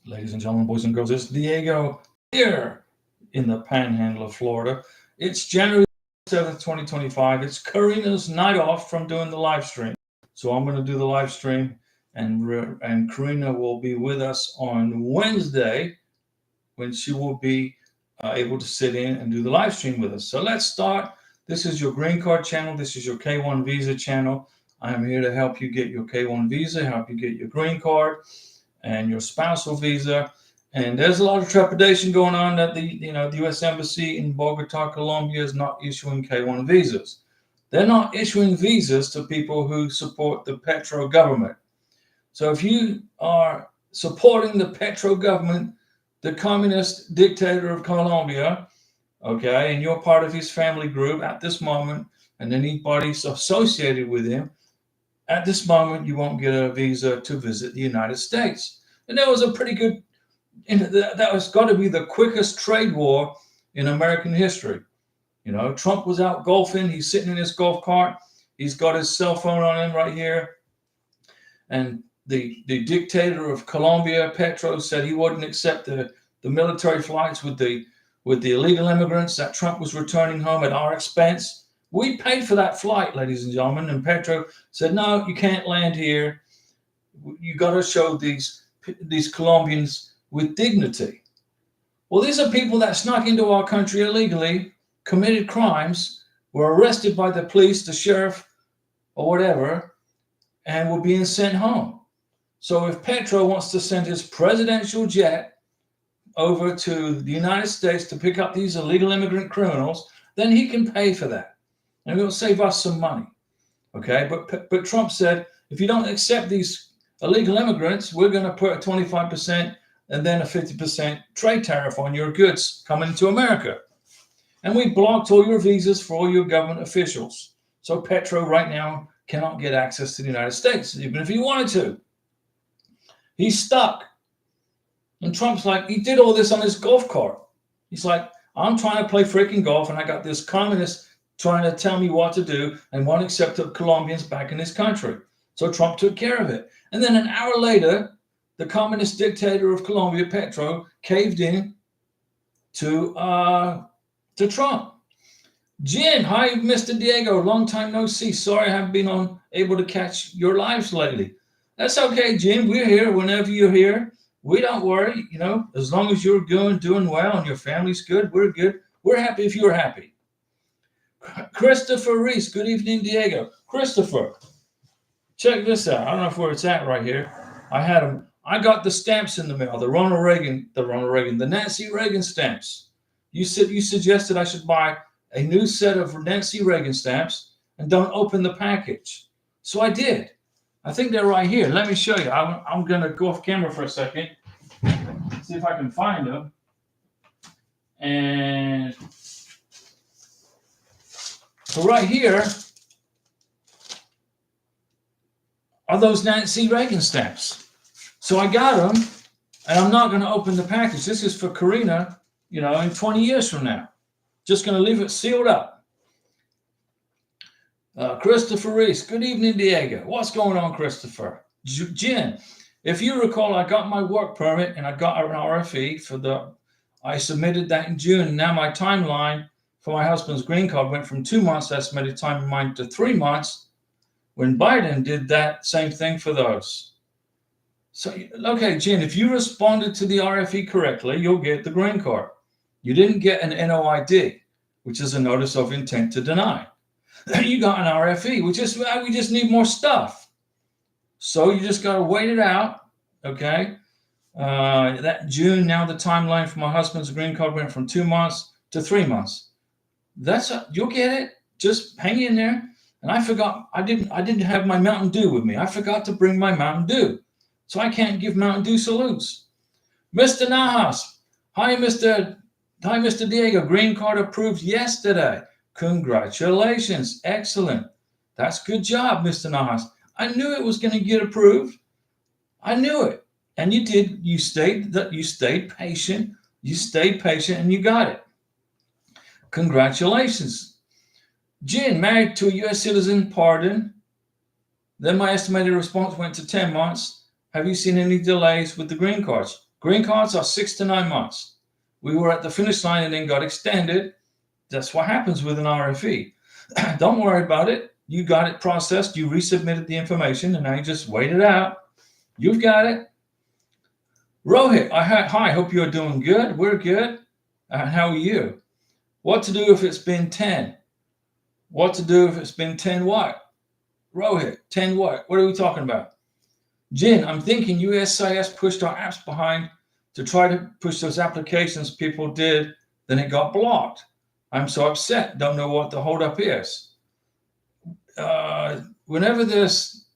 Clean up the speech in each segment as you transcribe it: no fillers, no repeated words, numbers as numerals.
Ladies and gentlemen, boys and girls, it's Diego here in the Panhandle of Florida. It's January 7th, 2025. It's Karina's night off from doing the live stream. So I'm going to do the live stream, and Karina will be with us on Wednesday when she will be able to sit in and do the live stream with us. So let's start. This is your green card channel. This is your K1 visa channel. I am here to help you get your K1 visa, help you get your green card and your spousal visa. And there's a lot of trepidation going on that the U.S. Embassy in Bogota, Colombia is not issuing K1 visas. They're not issuing visas to people who support the Petro government. So if you are supporting the Petro government, the communist dictator of Colombia, okay, and you're part of his family group at this moment, and anybody associated with him, at this moment, you won't get a visa to visit the United States. And that was a pretty good, that was got to be the quickest trade war in American history. You know, Trump was out golfing. He's sitting in his golf cart. He's got his cell phone on him right here. And the dictator of Colombia, Petro, said he wouldn't accept the military flights with the illegal immigrants that Trump was returning home at our expense. We paid for that flight, ladies and gentlemen, and Petro said, no, you can't land here. You got to show these Colombians with dignity. Well, these are people that snuck into our country illegally, committed crimes, were arrested by the police, the sheriff, or whatever, and were being sent home. So if Petro wants to send his presidential jet over to the United States to pick up these illegal immigrant criminals, then he can pay for that. And it'll save us some money, okay? But Trump said, if you don't accept these illegal immigrants, we're going to put a 25% and then a 50% trade tariff on your goods coming to America. And we blocked all your visas for all your government officials. So Petro right now cannot get access to the United States, even if he wanted to. He's stuck. And Trump's like, he did all this on his golf cart. He's like, I'm trying to play freaking golf, and I got this communist trying to tell me what to do and won't accept the Colombians back in his country. So Trump took care of it. And then an hour later, the communist dictator of Colombia, Petro, caved in to Trump. Jin, hi, Mr. Diego. Long time no see. Sorry I haven't been able to catch your lives lately. That's okay, Jin. We're here whenever you're here. We don't worry, as long as you're doing well and your family's good, we're good. We're happy if you're happy. Christopher Reese, good evening, Diego. Christopher, check this out. I don't know where it's at right here. I got the stamps in the mail, the Nancy Reagan stamps. You suggested I should buy a new set of Nancy Reagan stamps and don't open the package. So I did. I think they're right here. Let me show you. I'm going to go off camera for a second, see if I can find them. And so right here are those Nancy Reagan stamps. So I got them, and I'm not going to open the package. This is for Karina, in 20 years from now. Just going to leave it sealed up. Christopher Reese, good evening, Diego. What's going on, Christopher? Jen, if you recall, I got my work permit and I got an RFE I submitted that in June. And now my timeline for my husband's green card went from 2 months estimated time of mine to 3 months when Biden did that same thing for those. So, okay, Jen, if you responded to the RFE correctly, you'll get the green card. You didn't get an NOID, which is a notice of intent to deny. You got an RFE, we just need more stuff. So you just got to wait it out, okay? That June, now the timeline for my husband's green card went from 2 months to 3 months. You'll get it. Just hang in there. And I forgot, I didn't have my Mountain Dew with me. I forgot to bring my Mountain Dew. So I can't give Mountain Dew salutes. Mr. Najas, hi, Mr. Diego. Green card approved yesterday. Congratulations. Excellent. That's good job, Mr. Najas. I knew it was going to get approved. I knew it. And you did. You stayed patient. You stayed patient and you got it. Congratulations. Jin, married to a U.S. citizen, pardon. Then my estimated response went to 10 months. Have you seen any delays with the green cards? Green cards are 6 to 9 months. We were at the finish line and then got extended. That's what happens with an RFE. Don't worry about it. You got it processed. You resubmitted the information, and now you just wait it out. You've got it. Rohit, hi, hope you're doing good. We're good. How are you? What to do if it's been 10? What to do if it's been 10 what? Rohit, 10 what? What are we talking about? Jin, I'm thinking USCIS pushed our apps behind to try to push those applications people did, then it got blocked. I'm so upset. Don't know what the holdup is. Whenever there's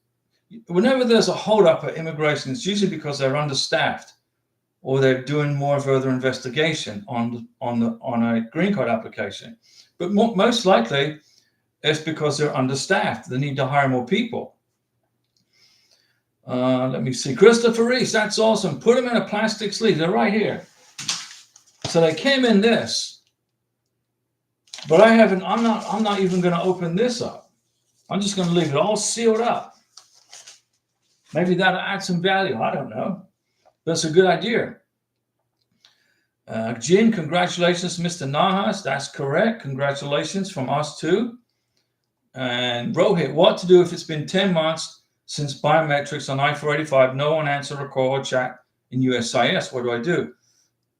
a holdup at immigration, it's usually because they're understaffed or they're doing more further investigation on a green card application. But most likely, it's because they're understaffed. They need to hire more people. Let me see. Christopher Reese, that's awesome. Put them in a plastic sleeve. They're right here. So they came in this, but I'm not even going to open this up. I'm just going to leave it all sealed up. Maybe that'll add some value. I don't know. That's a good idea. Jin, congratulations, Mr. Nahas. That's correct. Congratulations from us too. And Rohit, what to do if it's been 10 months since biometrics on I-485? No one answered a call or chat in USCIS. What do I do?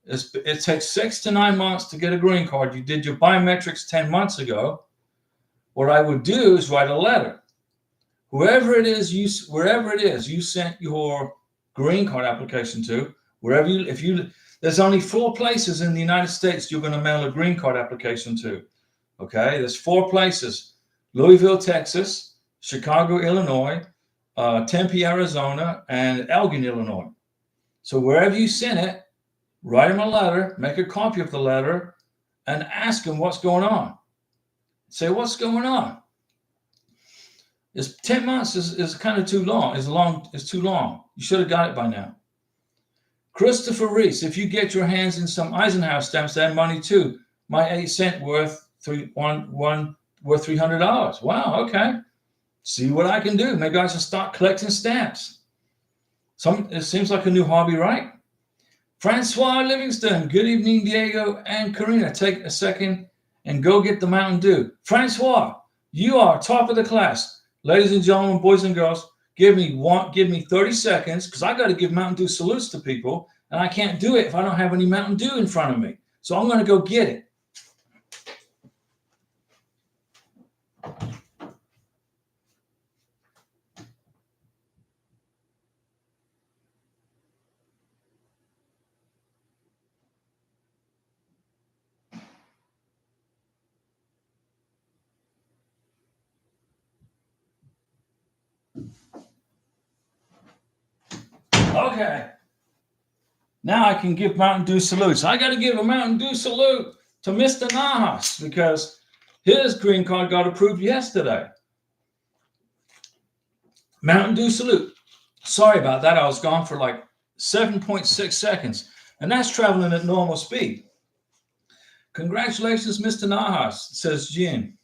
It takes 6 to 9 months to get a green card. You did your biometrics 10 months ago. What I would do is write a letter. Wherever it is you sent your green card application to, there's only 4 places in the United States you're going to mail a green card application to. Okay, there's 4 places: Louisville, Texas; Chicago, Illinois; Tempe, Arizona; and Elgin, Illinois. So wherever you send it, write them a letter, make a copy of the letter, and ask them what's going on. Say, what's going on? 10 months is kind of too long. It's too long. You should have got it by now. Christopher Reese, if you get your hands in some Eisenhower stamps, they're money too. My 8 cent worth $300. Wow, okay. See what I can do. Maybe I should start collecting stamps. It seems like a new hobby, right? Francois Livingston, good evening, Diego and Karina. Take a second and go get the Mountain Dew. Francois, you are top of the class. Ladies and gentlemen, boys and girls, give me 30 seconds because I got to give Mountain Dew salutes to people, and I can't do it if I don't have any Mountain Dew in front of me. So I'm going to go get it. Okay. Now I can give Mountain Dew salutes. I got to give a Mountain Dew salute to Mr. Nahas because his green card got approved yesterday. Mountain Dew salute. Sorry about that. I was gone for like 7.6 seconds, and that's traveling at normal speed. Congratulations, Mr. Nahas, says Jin.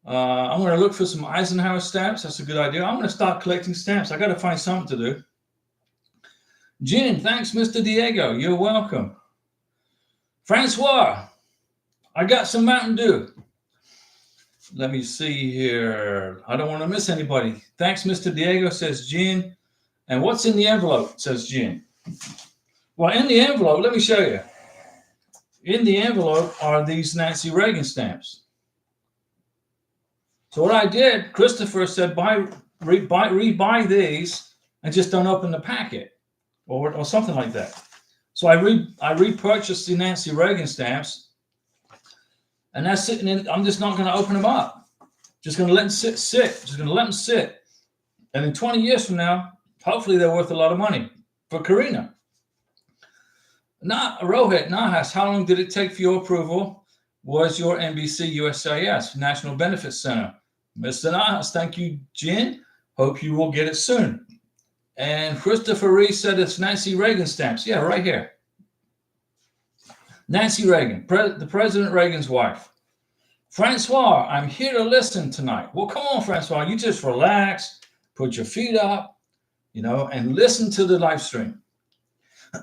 I'm going to look for some Eisenhower stamps. That's a good idea. I'm going to start collecting stamps. I got to find something to do. Jin, thanks, Mr. Diego. You're welcome. Francois, I got some Mountain Dew. Let me see here. I don't want to miss anybody. Thanks, Mr. Diego, says Jin. And what's in the envelope, says Jin. Well, in the envelope, let me show you. In the envelope are these Nancy Reagan stamps. So what I did, Christopher said, rebuy these and just don't open the packet. Or something like that. So I repurchased the Nancy Reagan stamps, and that's sitting in. I'm just not going to open them up. Just going to let them sit. Just going to let them sit. And in 20 years from now, hopefully they're worth a lot of money for Karina. Rohit Nahas, how long did it take for your approval? Was your NBC USCIS National Benefits Center? Mr. Nahas, thank you, Jin. Hope you will get it soon. And Christopher Reese said it's Nancy Reagan stamps. Yeah, right here. Nancy Reagan, the President Reagan's wife. Francois, I'm here to listen tonight. Well, come on, Francois. You just relax, put your feet up, and listen to the live stream.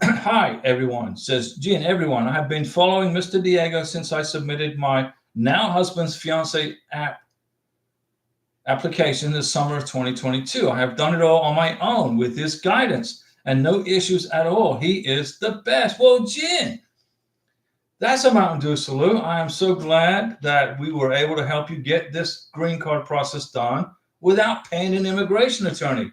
Hi, everyone, says Jean. Everyone, I have been following Mr. Diego since I submitted my now husband's fiance application this summer of 2022. I have done it all on my own with his guidance and no issues at all. He is the best. Well, Jean, that's a Mountain Dew salute. I am so glad that we were able to help you get this green card process done without paying an immigration attorney.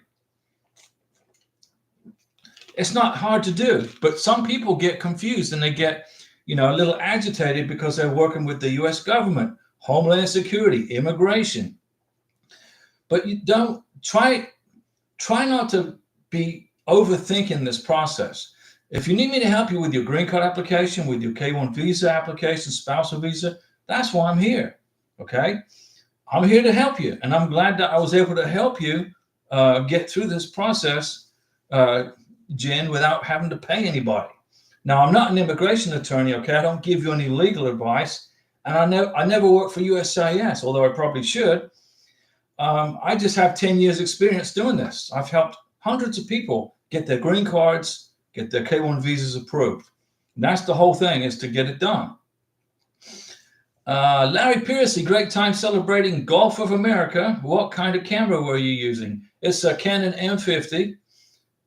It's not hard to do, but some people get confused and they get, a little agitated because they're working with the U.S. government, Homeland Security, immigration. But you don't try not to be overthinking this process. If you need me to help you with your green card application, with your K-1 visa application, spousal visa, that's why I'm here. Okay, I'm here to help you, and I'm glad that I was able to help you get through this process, Jen, without having to pay anybody. Now, I'm not an immigration attorney. Okay, I don't give you any legal advice, and I never worked for USCIS, although I probably should. I just have 10 years experience doing this. I've helped hundreds of people get their green cards, get their K-1 visas approved. And that's the whole thing, is to get it done. Larry Piercy, great time celebrating Gulf of America. What kind of camera were you using? It's a Canon M50.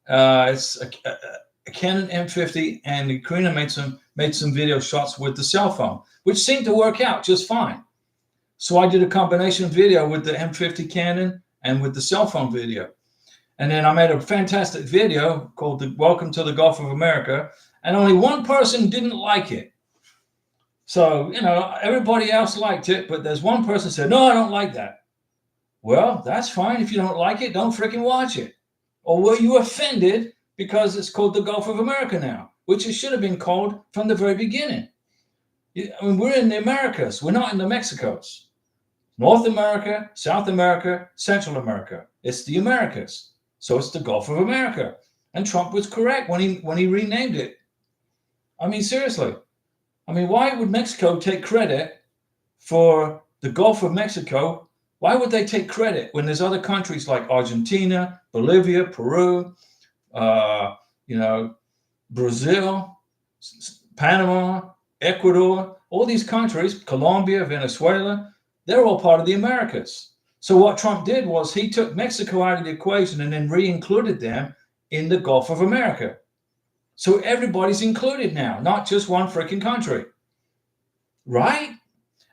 It's a Canon M50, and Karina made some video shots with the cell phone, which seemed to work out just fine. So I did a combination video with the M50 Canon and with the cell phone video. And then I made a fantastic video called Welcome to the Gulf of America, and only one person didn't like it. So, everybody else liked it, but there's one person said, no, I don't like that. Well, that's fine. If you don't like it, don't freaking watch it. Or were you offended because it's called the Gulf of America now, which it should have been called from the very beginning? I mean, we're in the Americas. We're not in the Mexicos. North America, South America, Central America. It's the Americas. So it's the Gulf of America. And Trump was correct when he renamed it. I mean, seriously. I mean, why would Mexico take credit for the Gulf of Mexico? Why would they take credit when there's other countries like Argentina, Bolivia, Peru, Brazil, Panama, Ecuador, all these countries, Colombia, Venezuela, they're all part of the Americas. So what Trump did was he took Mexico out of the equation and then re-included them in the Gulf of America. So everybody's included now, not just one freaking country. Right?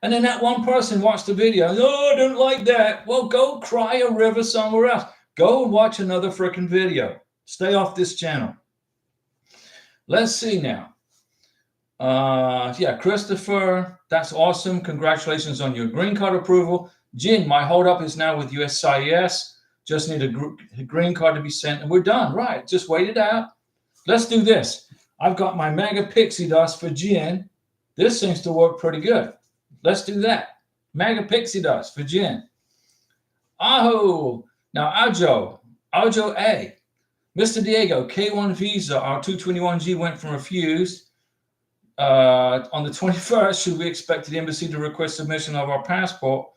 And then that one person watched the video. Oh, I don't like that. Well, go cry a river somewhere else. Go and watch another freaking video. Stay off this channel. Let's see now. Christopher, that's awesome. Congratulations on your green card approval. Jin, my holdup is now with USCIS. Just need a green card to be sent, and we're done. Right, just wait it out. Let's do this. I've got my Mega Pixie Dust for Jin. This seems to work pretty good. Let's do that. Mega Pixie Dust for Jin. Aho. Now, Ajo A. Mr. Diego, K-1 visa, our 221G went from refused. On the 21st, should we expect the embassy to request submission of our passport,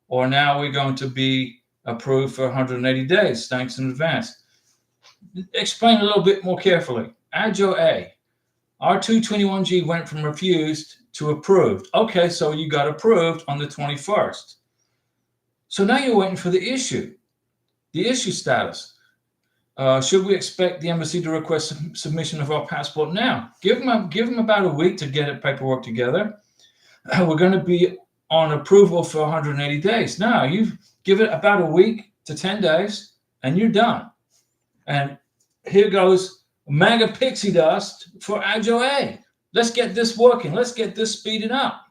or now we're going to be approved for 180 days? Thanks in advance. Explain a little bit more carefully. Ajo A. Our 221G went from refused to approved. Okay, so you got approved on the 21st. So now you're waiting for the issue status. Should we expect the embassy to request submission of our passport now? Give them about a week to get paperwork together. We're going to be on approval for 180 days. Now, you give it about a week to 10 days, and you're done. And here goes Mega Pixie Dust for Ajo A. Let's get this working. Let's get this speeded up.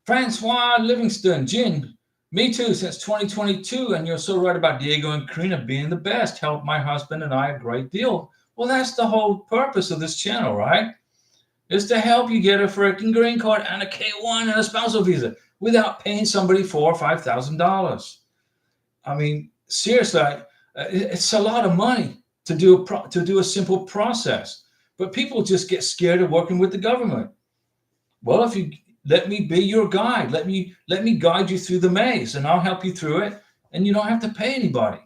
Francois Livingston, Jin, me too, since 2022, and you're so right about Diego and Karina being the best. Helped my husband and I a great deal. Well, that's the whole purpose of this channel, right? Is to help you get a freaking green card and a K-1 and a spousal visa without paying somebody $4,000 or $5,000. I mean, seriously, it's a lot of money to do a simple process. But people just get scared of working with the government. Well, if you let me be your guide, let me guide you through the maze, and I'll help you through it, and you don't have to pay anybody.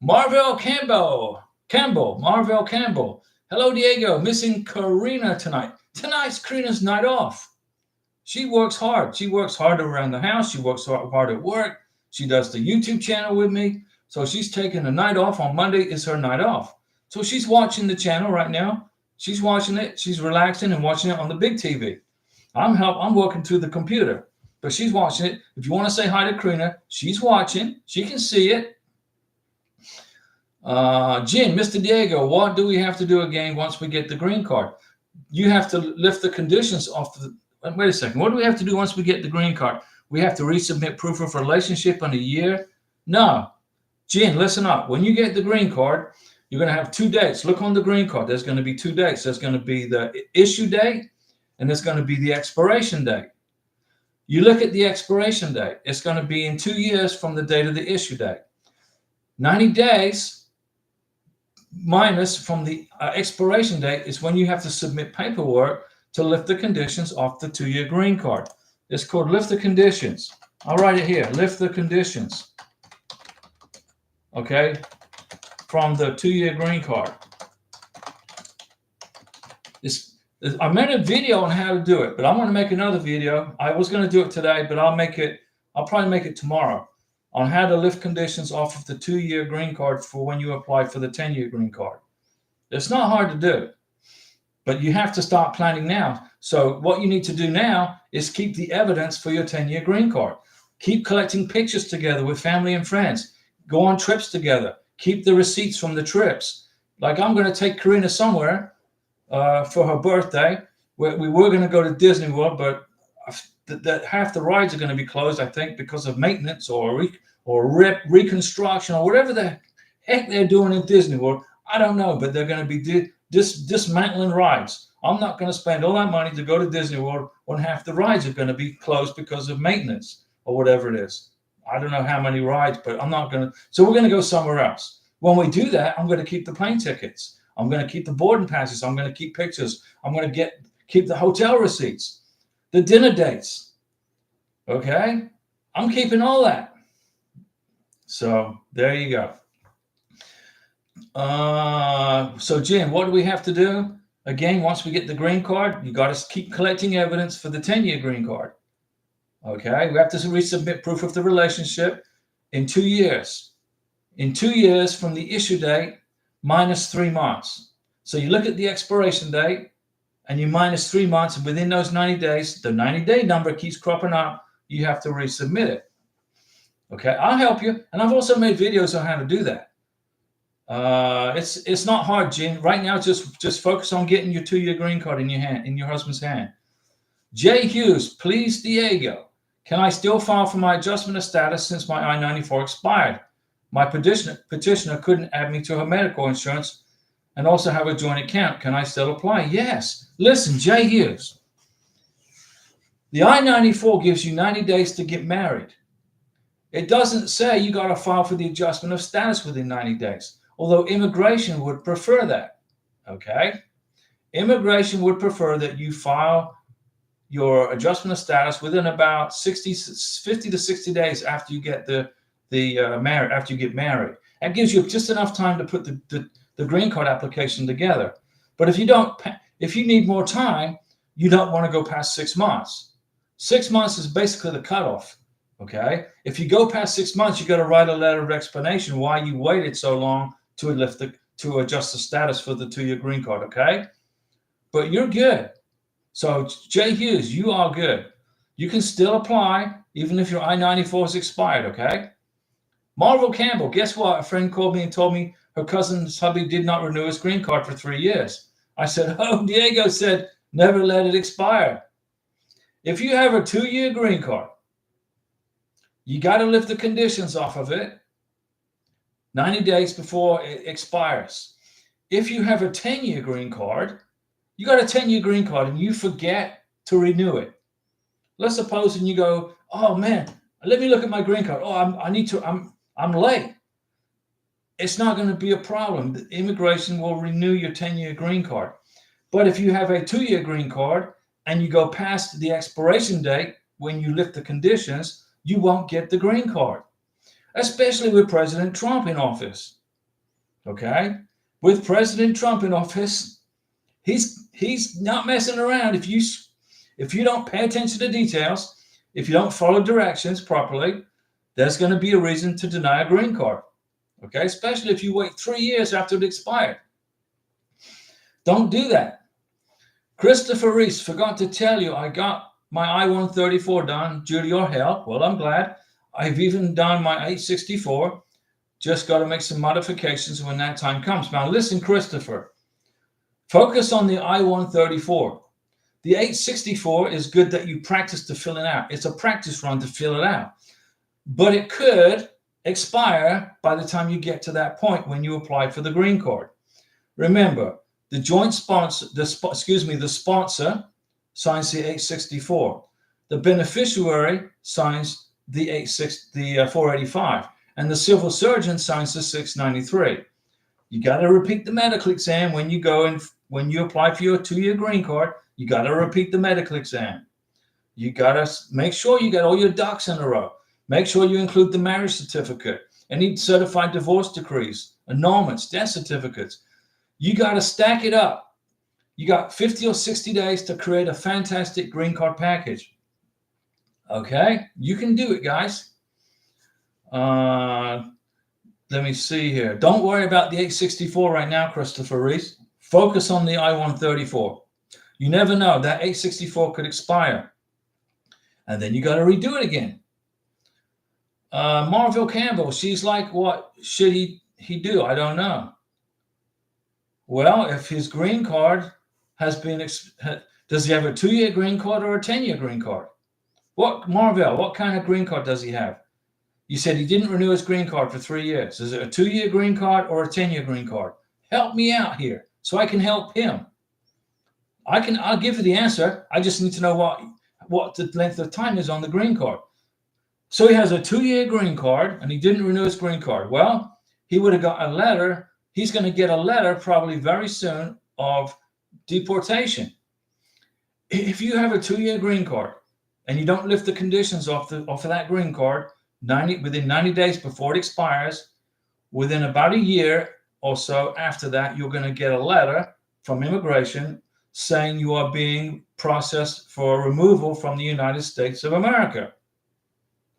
Marvell Campbell, Campbell, Marvell Campbell. Hello, Diego. Missing Karina tonight. Tonight's Karina's night off. She works hard. She works hard around the house. She works hard at work. She does the YouTube channel with me. So she's taking a night off. On Monday is her night off. So she's watching the channel right now. She's watching it. She's relaxing and watching it on the big TV. I'm working through the computer, but she's watching it. If you want to say hi to Karina, she's watching. She can see it. Jim, Mr. Diego, what do we have to do again once we get the green card? You have to lift the conditions off the. Wait a second. What do we have to do once we get the green card? We have to resubmit proof of relationship in a year? No. Jim, listen up. When you get the green card, you're going to have 2 dates. Look on the green card. There's going to be 2 dates. There's going to be the issue date, and there's going to be the expiration date. You look at the expiration date. It's going to be in 2 years from the date of the issue date. 90 days minus from the expiration date is when you have to submit paperwork to lift the conditions off the 2-year green card. It's called lift the conditions. I'll write it here. Lift the conditions. Okay? From the 2-year green card. I made a video on how to do it, but I'm going to make another video. I was going to do it today, but I'll probably make it tomorrow on how to lift conditions off of the 2-year green card for when you apply for the 10-year green card. It's not hard to do, but you have to start planning now. So what you need to do now is keep the evidence for your 10-year green card. Keep collecting pictures together with family and friends. Go on trips together. Keep the receipts from the trips. Like I'm going to take Karina somewhere for her birthday. We were going to go to Disney World, but half the rides are going to be closed, I think, because of maintenance or reconstruction or whatever the heck they're doing in Disney World. I don't know, but they're going to be dismantling rides. I'm not going to spend all that money to go to Disney World when half the rides are going to be closed because of maintenance or whatever it is. I don't know how many rides, but I'm not going to. So we're going to go somewhere else. When we do that, I'm going to keep the plane tickets. I'm going to keep the boarding passes. I'm going to keep pictures. I'm going to keep the hotel receipts, the dinner dates. Okay? I'm keeping all that. So there you go. So Jim, what do we have to do? Again, once we get the green card, you got to keep collecting evidence for the 10-year green card. Okay? We have to resubmit proof of the relationship in 2 years. In 2 years from the issue date, minus 3 months. So you look at the expiration date and you minus 3 months, and within those 90 days, the 90-day number keeps cropping up. You have to resubmit it. Okay, I'll help you. And I've also made videos on how to do that. It's not hard, Jim. Right now, just focus on getting your 2-year green card in your hand, in your husband's hand. Jay Hughes, please, Diego. Can I still file for my adjustment of status since my I-94 expired? My petitioner couldn't add me to her medical insurance and also have a joint account. Can I still apply? Yes. Listen, Jay Hughes. The I-94 gives you 90 days to get married. It doesn't say you got to file for the adjustment of status within 90 days, although immigration would prefer that. Okay? Immigration would prefer that you file your adjustment of status within about 50 to 60 days after you get after you get married. That gives you just enough time to put the green card application together. But if you need more time, you don't want to go past 6 months. 6 months is basically the cutoff. Okay. If you go past 6 months, you got to write a letter of explanation why you waited so long to adjust the status for the 2-year green card. Okay. But you're good. So Jay Hughes, you are good. You can still apply even if your I-94 is expired. Okay. Marvel Campbell, guess what? A friend called me and told me her cousin's hubby did not renew his green card for 3 years. I said, oh, Diego said, never let it expire. If you have a 2-year green card, you got to lift the conditions off of it 90 days before it expires. If you have a 10-year green card, you got a 10-year green card and you forget to renew it. Let's suppose and you go, oh man, let me look at my green card. Oh, I'm late. It's not going to be a problem. The immigration will renew your 10-year green card. But if you have a 2-year green card and you go past the expiration date when you lift the conditions, you won't get the green card, especially with President Trump in office. Okay? with President Trump in office, he's not messing around. If you don't pay attention to details, if you don't follow directions properly, there's going to be a reason to deny a green card. Okay, especially if you wait 3 years after it expired. Don't do that. Christopher Reese, forgot to tell you, I got my I-134 done due to your help. Well, I'm glad. I've even done my 864. Just got to make some modifications when that time comes. Now, listen, Christopher, focus on the I-134. The 864 is good that you practice to fill it out. It's a practice run to fill it out. But it could expire by the time you get to that point when you apply for the green card. Remember, the joint sponsor, the sponsor signs the 864. The beneficiary signs the 485, and the civil surgeon signs the 693. You got to repeat the medical exam when you go and when you apply for your 2-year green card. You got to repeat the medical exam. You got to make sure you got all your ducks in a row. Make sure you include the marriage certificate, any certified divorce decrees, annulments, death certificates. You got to stack it up. You got 50 or 60 days to create a fantastic green card package. Okay, you can do it, guys. Let me see here. Don't worry about the 864 right now, Christopher Reese. Focus on the I-134. You never know, that 864 could expire. And then you got to redo it again. Marville Campbell, she's like, what should he do? I don't know. Well, if his green card has been, does he have a 2-year green card or a 10-year green card? What, Marville, what kind of green card does he have? You said he didn't renew his green card for 3 years. Is it a 2-year green card or a 10-year green card? Help me out here so I can help him. I'll give you the answer. I just need to know what the length of time is on the green card. So he has a 2-year green card and he didn't renew his green card. Well, he would have got a letter. He's going to get a letter probably very soon of deportation. If you have a 2-year green card and you don't lift the conditions off of that green card within 90 days before it expires, within about a year or so after that, you're going to get a letter from immigration saying you are being processed for removal from the United States of America.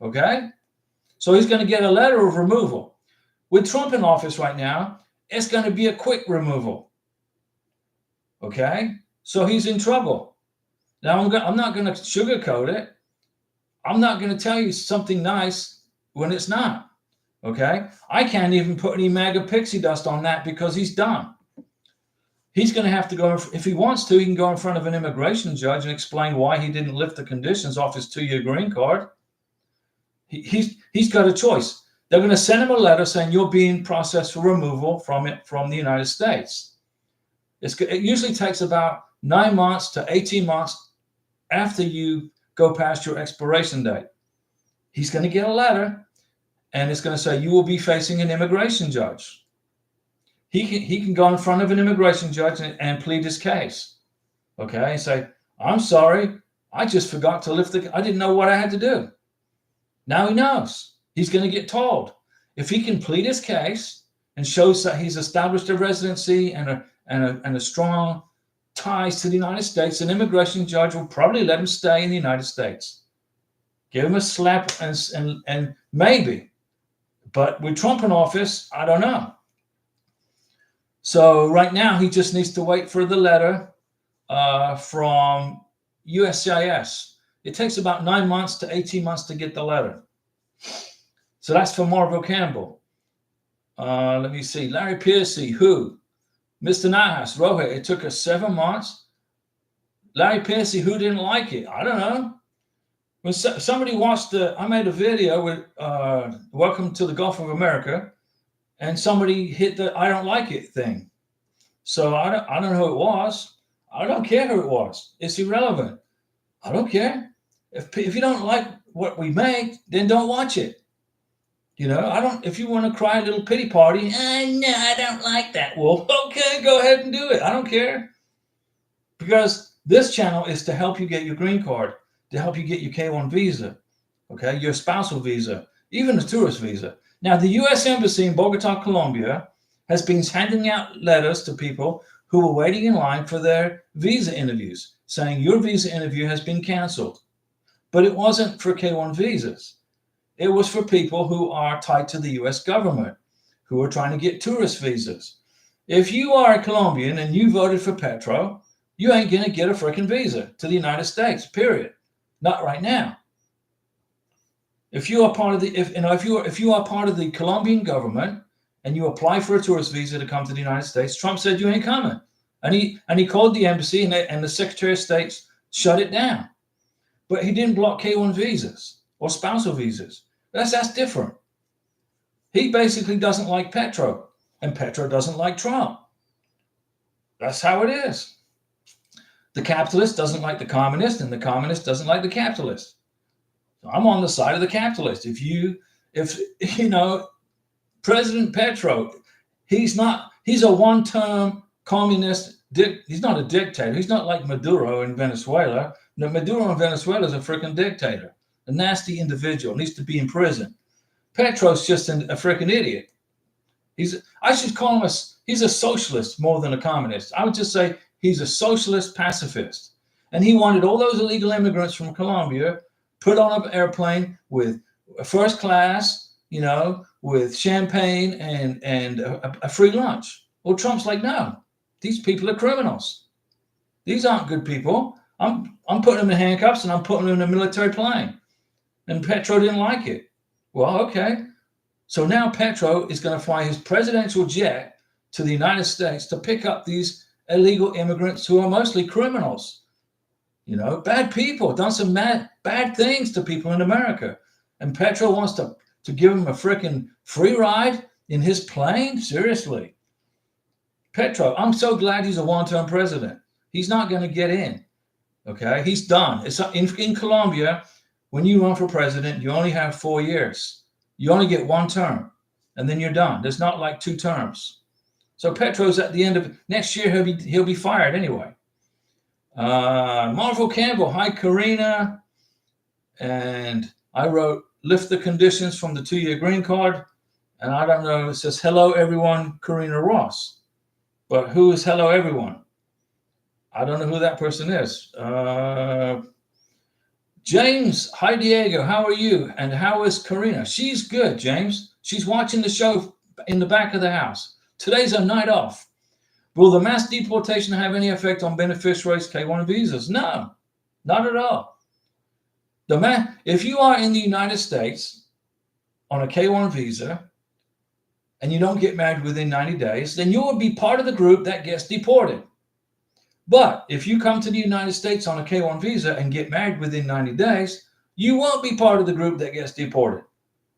Okay? So he's going to get a letter of removal. With Trump in office right now, it's going to be a quick removal. Okay? So he's in trouble. Now, I'm not going to sugarcoat it. I'm not going to tell you something nice when it's not. Okay? I can't even put any MAGA pixie dust on that because he's done. He's going to have to go, if he wants to, he can go in front of an immigration judge and explain why he didn't lift the conditions off his 2-year green card. He's got a choice. They're going to send him a letter saying you're being processed for removal from the United States. It usually takes about 9 months to 18 months after you go past your expiration date. He's going to get a letter, and it's going to say you will be facing an immigration judge. He can go in front of an immigration judge and plead his case. Okay, and say, I'm sorry, I just forgot to lift I didn't know what I had to do. Now he knows. He's going to get told. If he can plead his case and shows that he's established a residency and a strong ties to the United States, an immigration judge will probably let him stay in the United States. Give him a slap and maybe. But with Trump in office, I don't know. So right now, he just needs to wait for the letter from USCIS. It takes about 9 months to 18 months to get the letter. So that's for Marville Campbell. Let me see. Larry Piercy, who? Mr. Nahas, Rohit, it took us 7 months. Larry Piercy, who didn't like it? I don't know. When somebody watched I made a video with Welcome to the Gulf of America, and somebody hit the I don't like it thing. So I don't know who it was. I don't care who it was. It's irrelevant. I don't care. If you don't like what we make, then don't watch it. You know, if you want to cry a little pity party, no, I don't like that. Well, okay, go ahead and do it. I don't care. Because this channel is to help you get your green card, to help you get your K-1 visa, okay, your spousal visa, even a tourist visa. Now, the U.S. Embassy in Bogota, Colombia, has been handing out letters to people who were waiting in line for their visa interviews, saying your visa interview has been canceled. But it wasn't for K1 visas. It was for people who are tied to the US government, who are trying to get tourist visas. If you are a Colombian and you voted for Petro, you ain't going to get a freaking visa to the United States, period. Not right now. If you are part of the if you are part of the Colombian government and you apply for a tourist visa to come to the United States, Trump said you ain't coming. And he called the embassy and the Secretary of State shut it down. But he didn't block K1 visas or spousal visas. That's different. He basically doesn't like Petro, and Petro doesn't like Trump. That's how it is. The capitalist doesn't like the communist, and the communist doesn't like the capitalist. So I'm on the side of the capitalist. If President Petro, he's a one-term communist. He's not a dictator. He's not like Maduro in Venezuela. No, Maduro in Venezuela is a freaking dictator, a nasty individual, needs to be in prison. Petro's just a freaking idiot. I should call him he's a socialist more than a communist. I would just say he's a socialist pacifist. And he wanted all those illegal immigrants from Colombia put on an airplane with first class, with champagne and a free lunch. Well, Trump's like, no, these people are criminals. These aren't good people. I'm putting them in handcuffs and I'm putting them in a military plane. And Petro didn't like it. Well, okay. So now Petro is going to fly his presidential jet to the United States to pick up these illegal immigrants who are mostly criminals. Bad people, done some bad things to people in America. And Petro wants to give him a freaking free ride in his plane? Seriously. Petro, I'm so glad he's a one-term president. He's not going to get in. Okay, he's done. It's in Colombia, when you run for president, you only have 4 years. You only get one term, and then you're done. There's not like 2 terms. So Petro's at the end of next year, he'll be fired anyway. Marvel Campbell, hi Karina. And I wrote, lift the conditions from the 2-year green card. And I don't know, it says, hello everyone, Karina Ross. But who is hello everyone? I don't know who that person is. James, hi Diego, how are you? And how is Karina? She's good, James. She's watching the show in the back of the house. Today's a night off. Will the mass deportation have any effect on beneficiaries' K1 visas? No, not at all. If you are in the United States on a K1 visa and you don't get married within 90 days, then you will be part of the group that gets deported. But if you come to the United States on a K1 visa and get married within 90 days, you won't be part of the group that gets deported.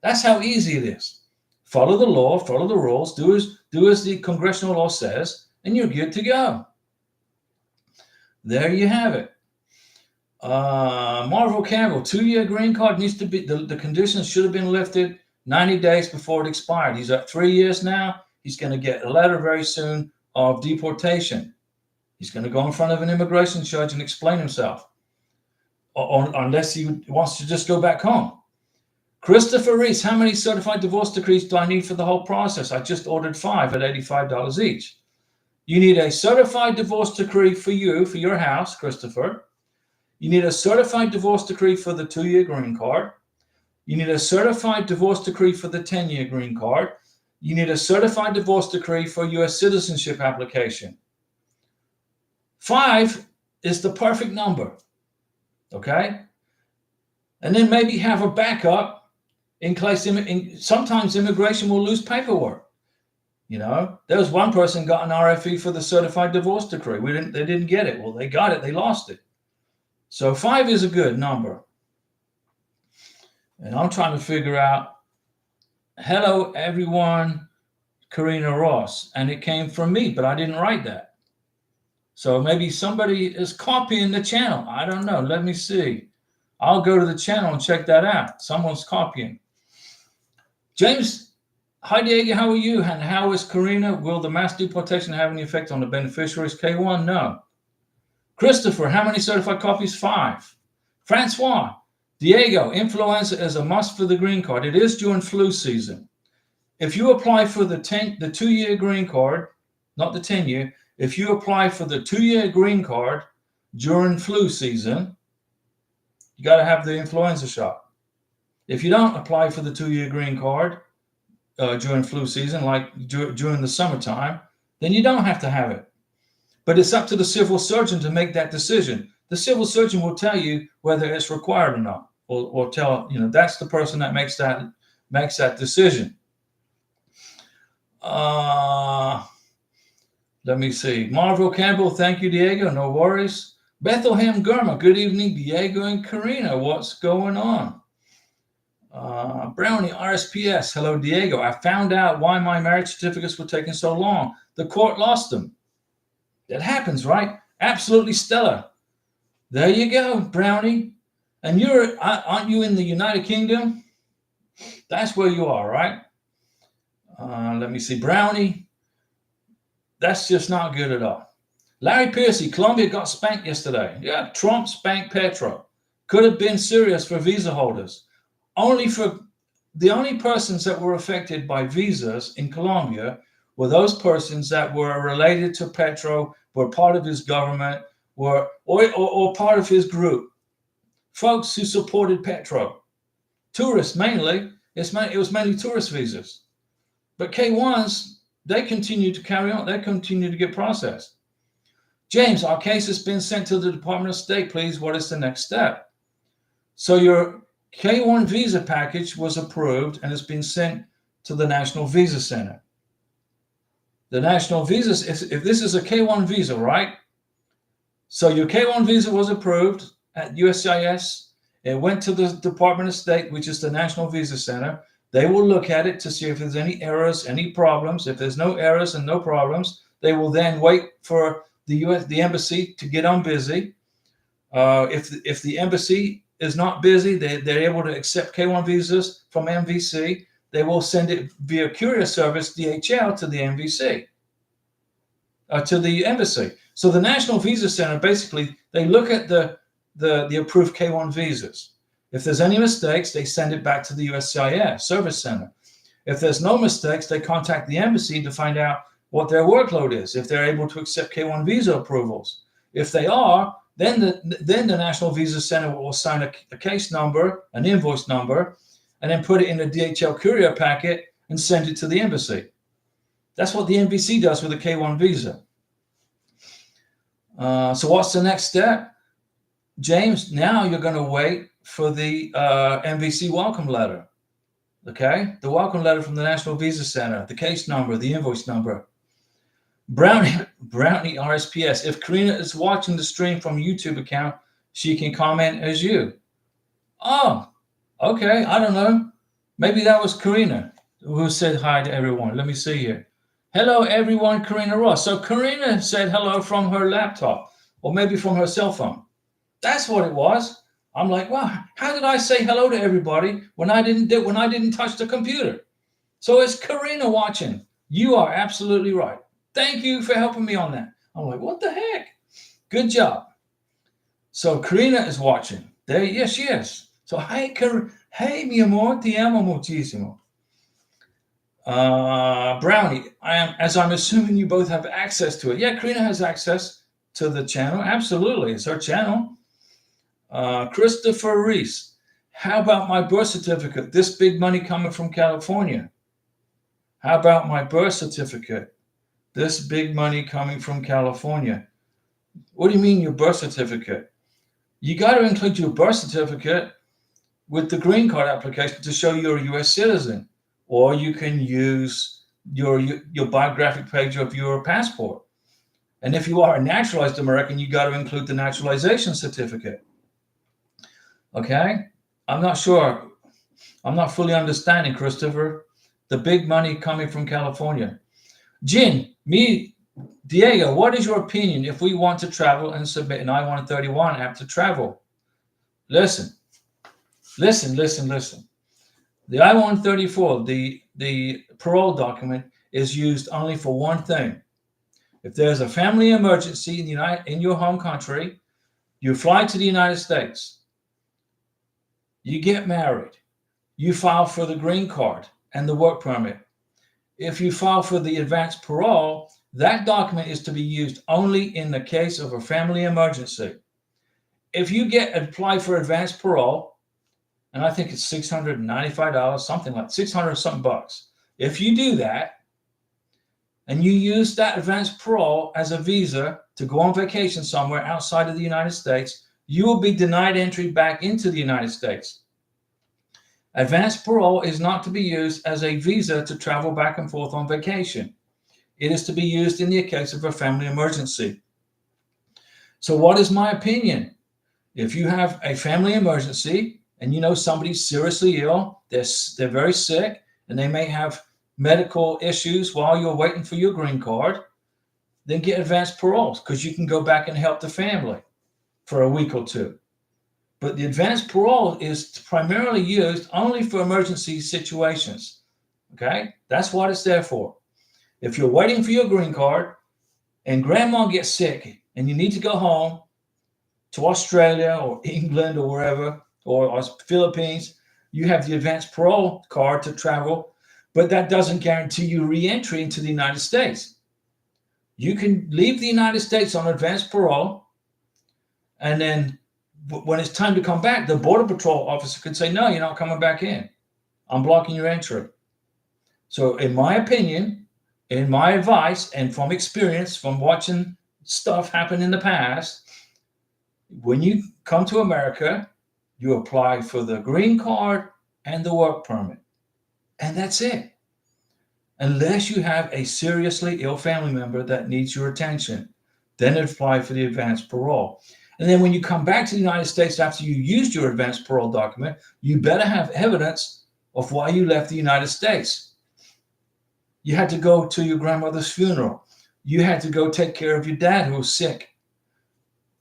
That's how easy it is. Follow the law, follow the rules, do as the congressional law says, and you're good to go. There you have it. Marvel Campbell, 2-year green card needs to be, the conditions should have been lifted 90 days before it expired. He's at 3 years now. He's going to get a letter very soon of deportation. He's going to go in front of an immigration judge and explain himself, unless he wants to just go back home. Christopher Reese, how many certified divorce decrees do I need for the whole process? I just ordered 5 at $85 each. You need a certified divorce decree for your house, Christopher. You need a certified divorce decree for the 2-year green card. You need a certified divorce decree for the 10-year green card. You need a certified divorce decree for U.S. citizenship application. 5 is the perfect number, okay? And then maybe have a backup in case sometimes immigration will lose paperwork. There was one person got an RFE for the certified divorce decree. They didn't get it. Well, they got it. They lost it. So 5 is a good number. And I'm trying to figure out, hello, everyone, Karina Ross. And it came from me, but I didn't write that. So maybe somebody is copying the channel. I don't know. Let me see. I'll go to the channel and check that out. Someone's copying. James, hi Diego, how are you? And how is Karina? Will the mass deportation have any effect on the beneficiaries K1? No. Christopher, how many certified copies? 5. Francois, Diego, influenza is a must for the green card. It is during flu season. if you apply for the 2-year green card, not the 10-year, if you apply for the 2-year green card during flu season, you got to have the influenza shot. If you don't apply for the 2-year green card during flu season, like during the summertime, then you don't have to have it. But it's up to the civil surgeon to make that decision. The civil surgeon will tell you whether it's required or not, or tell, that's the person that makes that decision. Let me see. Marvel Campbell, thank you, Diego. No worries. Bethlehem Gurma, good evening, Diego and Karina. What's going on? Brownie RSPS, hello, Diego. I found out why my marriage certificates were taking so long. The court lost them. That happens, right? Absolutely stellar. There you go, Brownie. And aren't you in the United Kingdom? That's where you are, right? Let me see. Brownie. That's just not good at all. Larry Piercy, Colombia got spanked yesterday. Yeah, Trump spanked Petro. Could have been serious for visa holders. The only persons that were affected by visas in Colombia were those persons that were related to Petro, were part of his government, or part of his group. Folks who supported Petro. Tourists mainly. It was mainly tourist visas. But K1s, they continue to carry on. They continue to get processed. James, our case has been sent to the Department of State. Please, what is the next step? So your K1 visa package was approved and it's been sent to the National Visa Center. The National Visas, if this is a K1 visa, right? So your K1 visa was approved at USCIS. It went to the Department of State, which is the National Visa Center. They will look at it to see if there's any errors, any problems. If there's no errors and no problems, they will then wait for the embassy to get on busy. If the embassy is not busy, they're able to accept K1 visas from MVC. They will send it via courier service, DHL, to the MVC, to the embassy. So the National Visa Center, basically, they look at the approved K1 visas. If there's any mistakes, they send it back to the USCIS Service Center. If there's no mistakes, they contact the embassy to find out what their workload is, if they're able to accept K1 visa approvals. If they are, then the National Visa Center will assign a case number, an invoice number, and then put it in a DHL courier packet and send it to the embassy. That's what the embassy does with a K1 visa. So what's the next step? James, now you're going to wait for the MVC welcome letter. Okay? The welcome letter from the National Visa Center, the case number, the invoice number. Brownie RSPS. If Karina is watching the stream from YouTube account, she can comment as you. Oh, okay. I don't know. Maybe that was Karina who said hi to everyone. Let me see here. Hello, everyone, Karina Ross. So Karina said hello from her laptop or maybe from her cell phone. That's what it was. I'm like, wow, how did I say hello to everybody when I didn't touch the computer? So it's Karina watching. You are absolutely right. Thank you for helping me on that. I'm like, what the heck? Good job. So Karina is watching. There, yes, she is. So hey, hey, mi amor, te amo muchísimo. Brownie, I'm assuming you both have access to it. Yeah, Karina has access to the channel. Absolutely, it's her channel. Christopher Reese, how about my birth certificate? This big money coming from California. How about my birth certificate? This big money coming from California. What do you mean your birth certificate? You got to include your birth certificate with the green card application to show you're a U.S. citizen. Or you can use your biographic page of your passport. And if you are a naturalized American, you got to include the naturalization certificate. Okay? I'm not sure. I'm not fully understanding, Christopher. The big money coming from California. Jin, Diego, what is your opinion if we want to travel and submit an I-131 app to travel? Listen. The I-134, the parole document, is used only for one thing. If there's a family emergency in your home country, you fly to the United States, you get married, you file for the green card and the work permit. if you file for the advance parole, that document is to be used only in the case of a family emergency. If you apply for advance parole, and I think it's $695, something like 600 something bucks. If you do that, and you use that advance parole as a visa to go on vacation somewhere outside of the United States, you will be denied entry back into the United States. Advance parole is not to be used as a visa to travel back and forth on vacation. It is to be used in the case of a family emergency. So what is my opinion? If you have a family emergency and you know somebody's seriously ill, they're very sick, and they may have medical issues while you're waiting for your green card, then get advance parole, because you can go back and help the family for a week or two. But the advance parole is primarily used only for emergency situations. Okay? That's what it's there for. If you're waiting for your green card and grandma gets sick and you need to go home to Australia or England or wherever, or Philippines, you have the advance parole card to travel, but that doesn't guarantee you re-entry into the United States. You can leave the United States on advance parole, and then when it's time to come back, the Border Patrol officer could say, no, you're not coming back in. I'm blocking your entry. So in my opinion, in my advice, and from experience, from watching stuff happen in the past, when you come to America, you apply for the green card and the work permit. And that's it. Unless you have a seriously ill family member that needs your attention, then apply for the advance parole. And then when you come back to the United States after you used your advance parole document, you better have evidence of why you left the United States. You had to go to your grandmother's funeral. You had to go take care of your dad who was sick.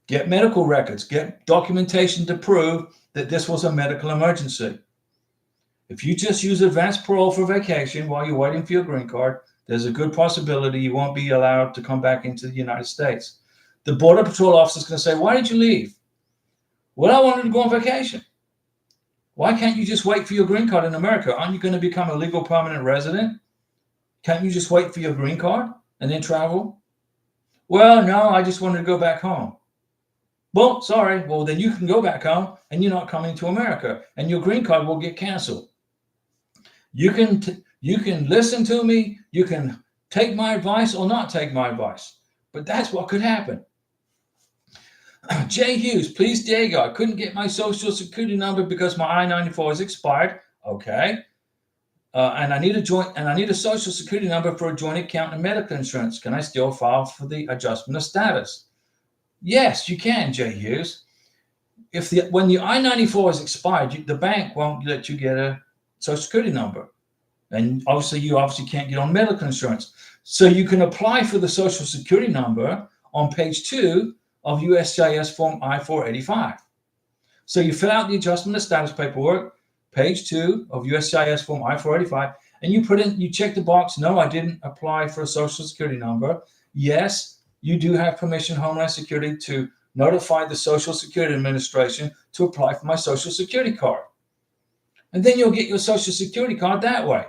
Get medical records, get documentation to prove that this was a medical emergency. If you just use advance parole for vacation while you're waiting for your green card, there's a good possibility you won't be allowed to come back into the United States. The Border Patrol officer is going to say, why did you leave? Well, I wanted to go on vacation. Why can't you just wait for your green card in America? Aren't you going to become a legal permanent resident? Can't you just wait for your green card and then travel? Well, no, I just wanted to go back home. Well, sorry. Well, then you can go back home and you're not coming to America, and your green card will get canceled. You can listen to me. You can take my advice or not take my advice, but that's what could happen. Jay Hughes, please, Diego, I couldn't get my social security number because my I-94 is expired. Okay. And I need a social security number for a joint account and medical insurance. Can I still file for the adjustment of status? Yes, you can, Jay Hughes. When your I-94 is expired, the bank won't let you get a social security number. And you can't get on medical insurance. So you can apply for the social security number on page 2 of USCIS form I-485. So you fill out the adjustment of status paperwork, page 2 of USCIS form I-485, and you check the box, no, I didn't apply for a social security number. Yes, you do have permission, Homeland Security, to notify the Social Security Administration to apply for my social security card. And then you'll get your social security card that way.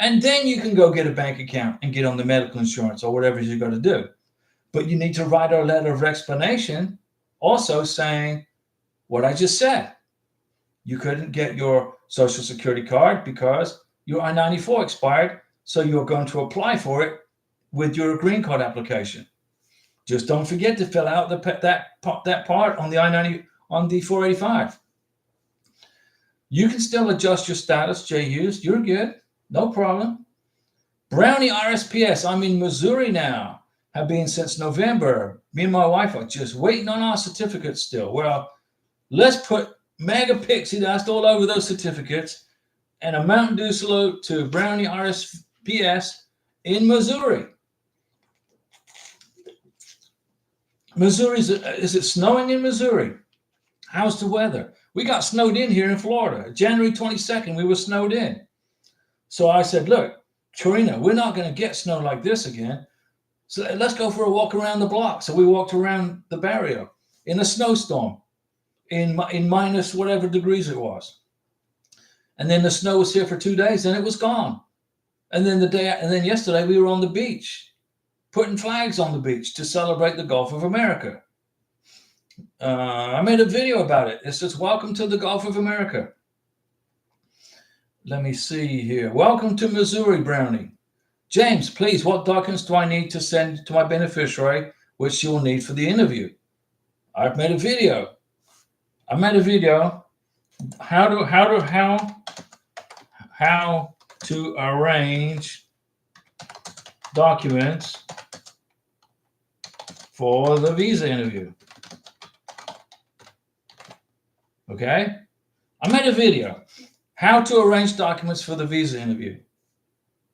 And then you can go get a bank account and get on the medical insurance or whatever you're going to do. But you need to write a letter of explanation also saying what I just said. You couldn't get your social security card because your I-94 expired, so you're going to apply for it with your green card application. Just don't forget to fill out that part on the I-90 on the 485. You can still adjust your status, Jay Hughes. You're good. No problem. Brownie RSPS. I'm in Missouri now. Have been since November. Me and my wife are just waiting on our certificates still. Well, let's put mega pixie dust all over those certificates and a Mountain Dew salute to Brownie RSPS in Missouri. Missouri, is it snowing in Missouri? How's the weather? We got snowed in here in Florida. January 22nd, we were snowed in. So I said, look, Torino, we're not going to get snow like this again. So let's go for a walk around the block. So we walked around the barrio in a snowstorm in minus whatever degrees it was. And then the snow was here for 2 days and it was gone. And then yesterday we were on the beach, putting flags on the beach to celebrate the Gulf of America. I made a video about it. It says, "Welcome to the Gulf of America." Let me see here. Welcome to Missouri, Brownie. James, please, what documents do I need to send to my beneficiary, which she will need for the interview? I've made a video. How to arrange documents for the visa interview. Okay? I made a video. How to arrange documents for the visa interview.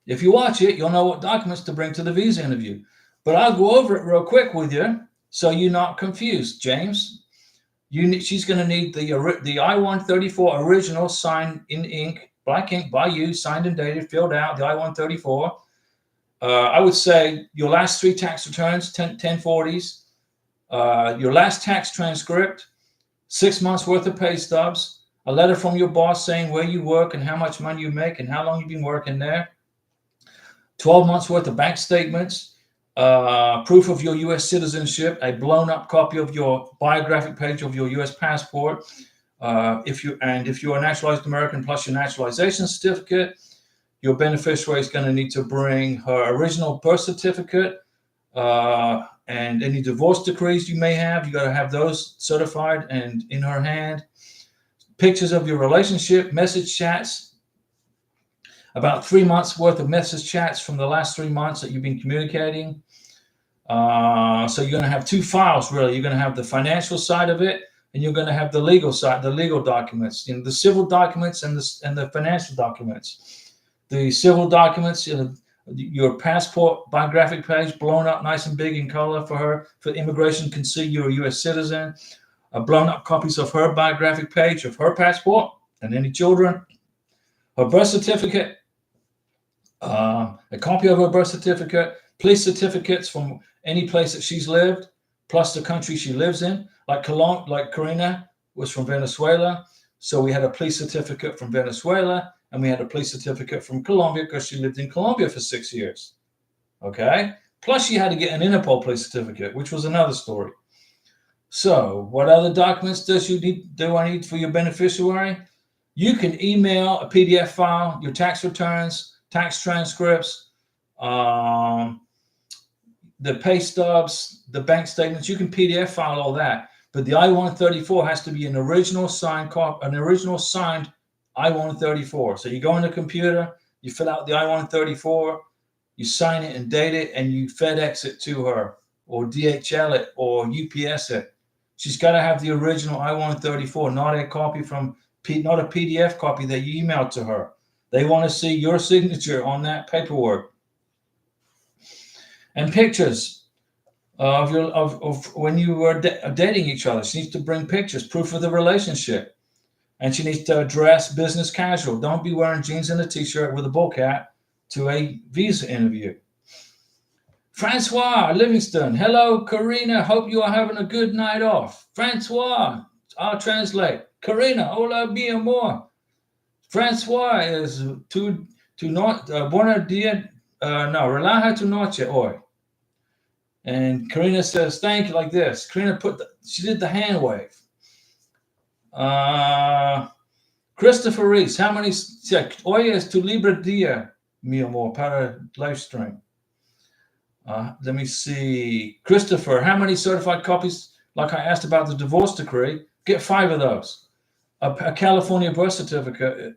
If you watch it, you'll know what documents to bring to the visa interview. But I'll go over it real quick with you so you're not confused, James. She's going to need the I-134 original signed in ink, black ink by you, signed and dated, filled out, the I-134. I would say your last 3 tax returns, 1040s, your last tax transcript, 6 months worth of pay stubs, a letter from your boss saying where you work and how much money you make and how long you've been working there, 12 months worth of bank statements, proof of your U.S. citizenship, a blown up copy of your biographic page of your U.S. passport, if you're a naturalized American, plus your naturalization certificate. Your beneficiary is going to need to bring her original birth certificate and any divorce decrees you may have. You got to have those certified and in her hand. Pictures of your relationship, message chats, about 3 months worth of message chats from the last 3 months that you've been communicating. So you're going to have 2 files, really. You're going to have the financial side of it, and you're going to have the legal side, the legal documents, the civil documents and the financial documents. The civil documents, your passport biographic page blown up nice and big in color for her, for immigration can see you're a U.S. citizen. Blown up copies of her biographic page of her passport and any children. Her birth certificate, a copy of her birth certificate, police certificates from any place that she's lived, plus the country she lives in. Like Karina was from Venezuela, so we had a police certificate from Venezuela, and we had a police certificate from Colombia because she lived in Colombia for 6 years. Okay? Plus she had to get an Interpol police certificate, which was another story. So what other documents do I need for your beneficiary? You can email a PDF file, your tax returns, tax transcripts, the pay stubs, the bank statements. You can PDF file all that. But the I-134 has to be an original signed I-134. So you go on the computer, you fill out the I-134, you sign it and date it, and you FedEx it to her, or DHL it, or UPS it. She's got to have the original I-134, not a copy not a PDF copy that you emailed to her. They want to see your signature on that paperwork. And pictures of when you were dating each other. She needs to bring pictures, proof of the relationship. And she needs to dress business casual. Don't be wearing jeans and a t-shirt with a bull cap to a visa interview. Francois Livingston. Hello, Karina. Hope you are having a good night off. Francois. I'll translate. Karina, hola, mi amor. Francois is buenos días. Relaja tu noche hoy. And Karina says, thank you, like this. Karina she did the hand wave. Christopher Reese, how many? Hoy es tu libre día, mi amor, para Livestream. Let me see. Christopher, how many certified copies? Like I asked about the divorce decree, get 5 of those. A California birth certificate.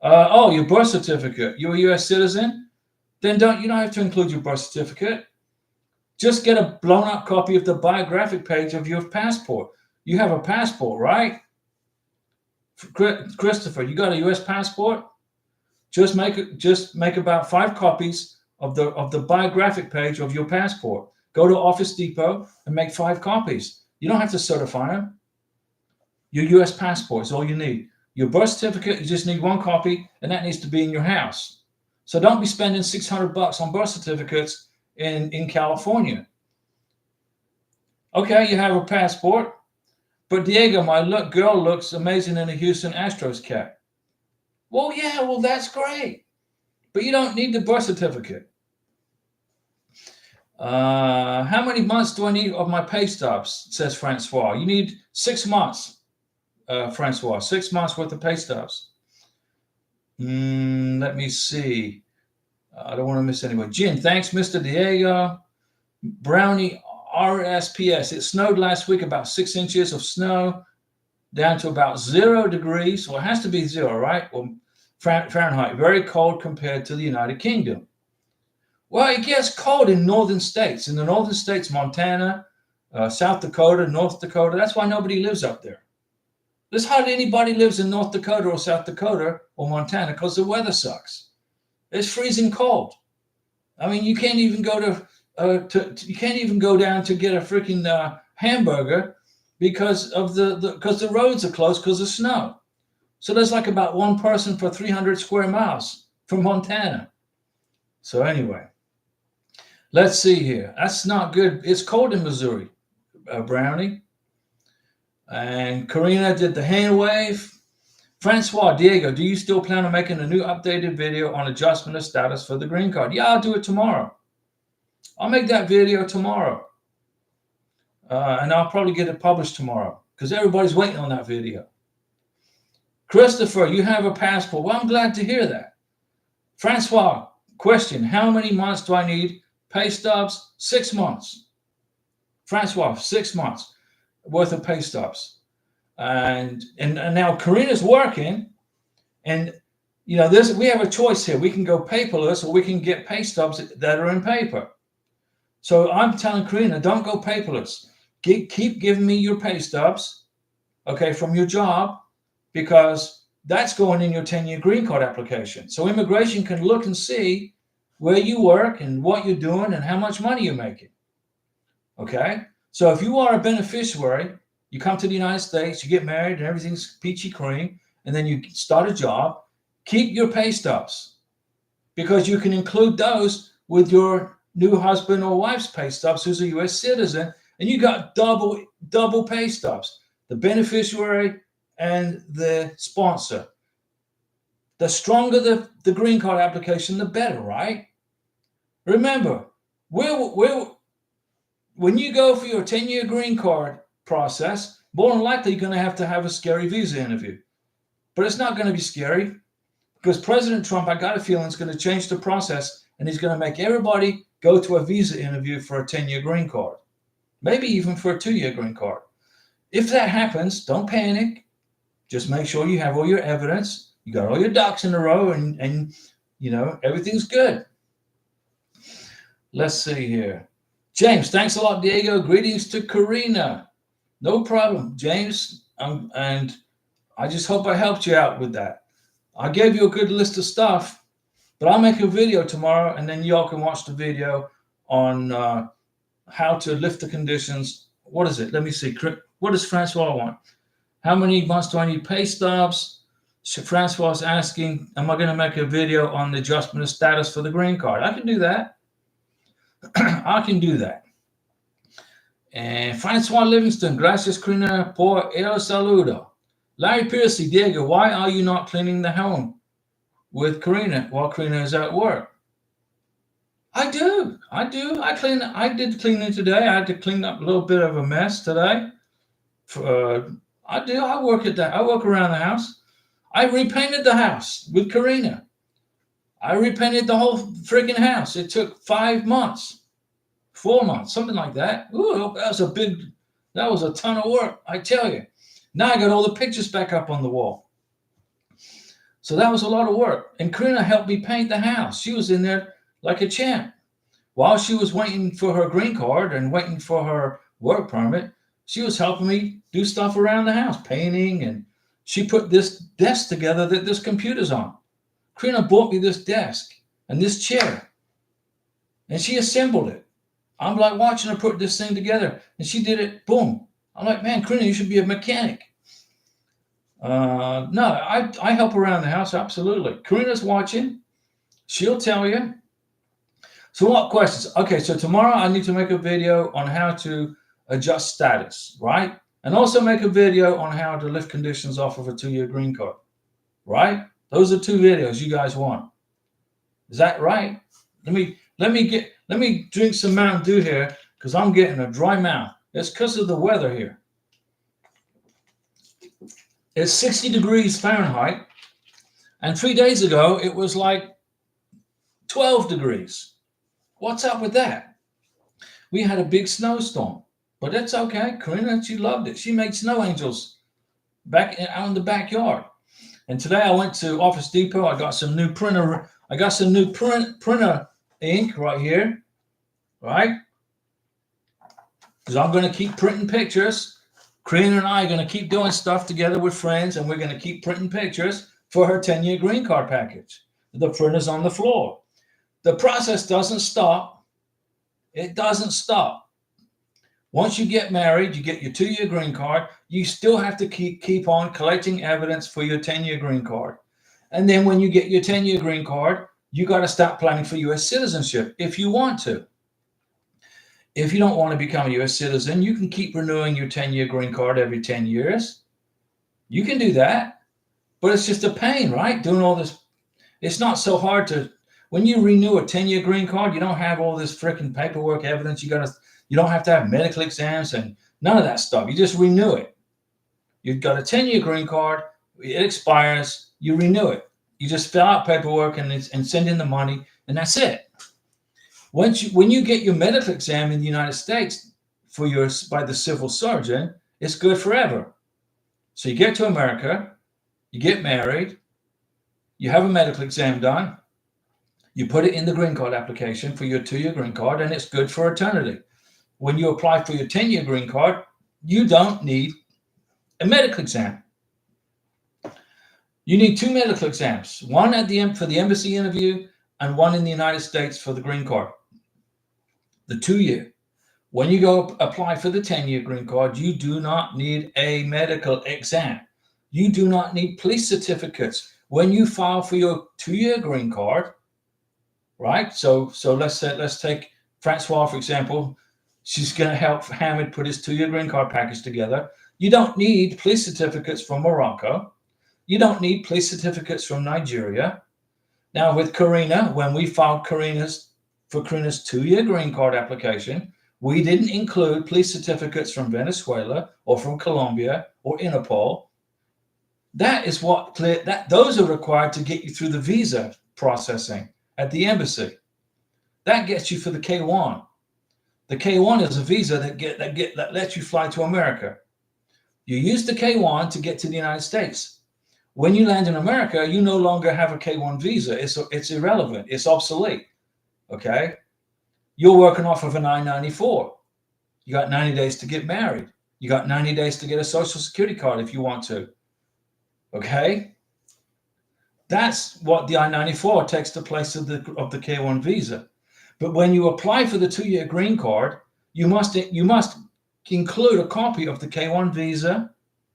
Your birth certificate. You're a U.S. citizen? Then you don't have to include your birth certificate. Just get a blown up copy of the biographic page of your passport. You have a passport, right? Christopher, you got a U.S. passport? Just make about 5 copies of the biographic page of your passport. Go to Office Depot and make 5 copies. You don't have to certify them. Your U.S. passport is all you need. Your birth certificate, you just need 1 copy, and that needs to be in your house. So don't be spending $600 on birth certificates in California. Okay, you have a passport, but Diego, my girl looks amazing in a Houston Astros cap. Well, yeah, that's great. but you don't need the birth certificate. How many months do I need of my pay stubs? Says Francois. You need 6 months, Francois. 6 months worth of pay stubs. Let me see. I don't want to miss anyone. Jim, thanks, Mr. Diego. Brownie RSPS. It snowed last week, about 6 inches of snow, down to about 0 degrees. Well, it has to be 0, right? Well, Fahrenheit. Very cold compared to the United Kingdom. Well, it gets cold in northern states. In the northern states, Montana, South Dakota, North Dakota. That's why nobody lives up there. There's hardly anybody lives in North Dakota or South Dakota or Montana because the weather sucks. It's freezing cold. I mean, you can't even go you can't even go down to get a freaking hamburger because of the roads are closed because of snow. So there's like about one person for 300 square miles from Montana. So anyway, let's see here. That's not good. It's cold in Missouri, Brownie. And Karina did the hand wave. Francois, Diego, do you still plan on making a new updated video on adjustment of status for the green card? Yeah, I'll do it tomorrow. I'll make that video tomorrow. And I'll probably get it published tomorrow because everybody's waiting on that video. Christopher, you have a passport. Well, I'm glad to hear that. Francois, question, how many months do I need? Pay stubs, 6 months. Francois, 6 months worth of pay stubs. And now Karina's working, and you know, we have a choice here. We can go paperless or we can get pay stubs that are in paper. So I'm telling Karina, don't go paperless. Keep giving me your pay stubs, okay, from your job, because that's going in your 10-year green card application. So immigration can look and see where you work and what you're doing and how much money you're making. Okay? So if you are a beneficiary, you come to the United States, you get married and everything's peachy cream, and then you start a job, keep your pay stubs because you can include those with your new husband or wife's pay stubs who's a U.S. citizen, and you got double pay stubs, the beneficiary and the sponsor. The stronger the green card application, the better, right? Remember, when you go for your 10-year green card process, more than likely you're going to have a scary visa interview. But it's not going to be scary because President Trump, I got a feeling, is going to change the process and he's going to make everybody go to a visa interview for a 10-year green card, maybe even for a 2-year green card. If that happens, don't panic. Just make sure you have all your evidence. You got all your ducks in a row and you know, everything's good. Let's see here. James, thanks a lot, Diego. Greetings to Karina. No problem, James. And I just hope I helped you out with that. I gave you a good list of stuff, but I'll make a video tomorrow, and then y'all can watch the video on how to lift the conditions. What is it? Let me see. What does Francois want? How many months do I need pay stubs? Francois is asking, am I going to make a video on the adjustment of status for the green card? I can do that. I can do that. And Francois Livingston, gracias, Karina, por el saludo. Larry Piercy, Diego, why are you not cleaning the home with Karina while Karina is at work? I do. I did cleaning today. I had to clean up a little bit of a mess today. I do. I work at that. I work around the house. I repainted the house with Karina. I repainted the whole freaking house. It took 5 months, 4 months, something like that. Ooh, that was a ton of work, I tell you. Now I got all the pictures back up on the wall. So that was a lot of work. And Karina helped me paint the house. She was in there like a champ. While she was waiting for her green card and waiting for her work permit, she was helping me do stuff around the house, painting, and she put this desk together that this computer's on. Karina bought me this desk and this chair, and she assembled it. I'm like watching her put this thing together, and she did it, boom. I'm like, man, Karina, you should be a mechanic. No, I help around the house, absolutely. Karina's watching. She'll tell you. So what questions? Okay, so tomorrow I need to make a video on how to adjust status, right? And also make a video on how to lift conditions off of a 2-year green card, right? Those are 2 videos you guys want. Is that right? Let me drink some Mountain Dew here because I'm getting a dry mouth. It's because of the weather here. It's 60 degrees Fahrenheit, and 3 days ago it was like 12 degrees. What's up with that? We had a big snowstorm, but that's okay. Karina, she loved it. She made snow angels out in the backyard. And today I went to Office Depot. I got some new printer. I got some new printer ink right here, right? Because I'm going to keep printing pictures. Karina and I are going to keep doing stuff together with friends, and we're going to keep printing pictures for her 10-year green card package. The printer's on the floor. The process doesn't stop. It doesn't stop. Once you get married, you get your 2-year green card. You still have to keep on collecting evidence for your 10-year green card. And then when you get your 10-year green card, you got to start planning for U.S. citizenship if you want to. If you don't want to become a U.S. citizen, you can keep renewing your 10-year green card every 10 years. You can do that, but it's just a pain, right? Doing all this. It's not so hard to, when you renew a 10-year green card, you don't have all this freaking paperwork evidence. You don't have to have medical exams and none of that stuff. You just renew it. You've got a 10-year green card. It expires. You renew it. You just fill out paperwork and send in the money, and that's it. When you get your medical exam in the United States by the civil surgeon, it's good forever. So you get to America, you get married, you have a medical exam done, you put it in the green card application for your 2-year green card, and it's good for eternity. When you apply for your 10-year green card, you don't need a medical exam. You need 2 medical exams, one for the embassy interview and one in the United States for the green card. The 2-year. When you go apply for the 10-year green card, you do not need a medical exam. You do not need police certificates. When you file for your 2-year green card, right? So let's take Francois, for example. She's going to help Hamid put his 2-year green card package together. You don't need police certificates from Morocco. You don't need police certificates from Nigeria. Now with Karina, when we filed Karina's 2-year green card application, we didn't include police certificates from Venezuela or from Colombia or Interpol. Those are required to get you through the visa processing at the embassy. That gets you for the K1. The K1 is a visa that lets you fly to America. You use the K1 to get to the United States. When you land in America, you no longer have a K1 visa. It's irrelevant. It's obsolete. Okay? You're working off of an I-94. You got 90 days to get married. You got 90 days to get a social security card if you want to. Okay? That's what the I-94 takes the place of the K1 visa. But when you apply for the 2-year green card, you must include a copy of the K1 visa,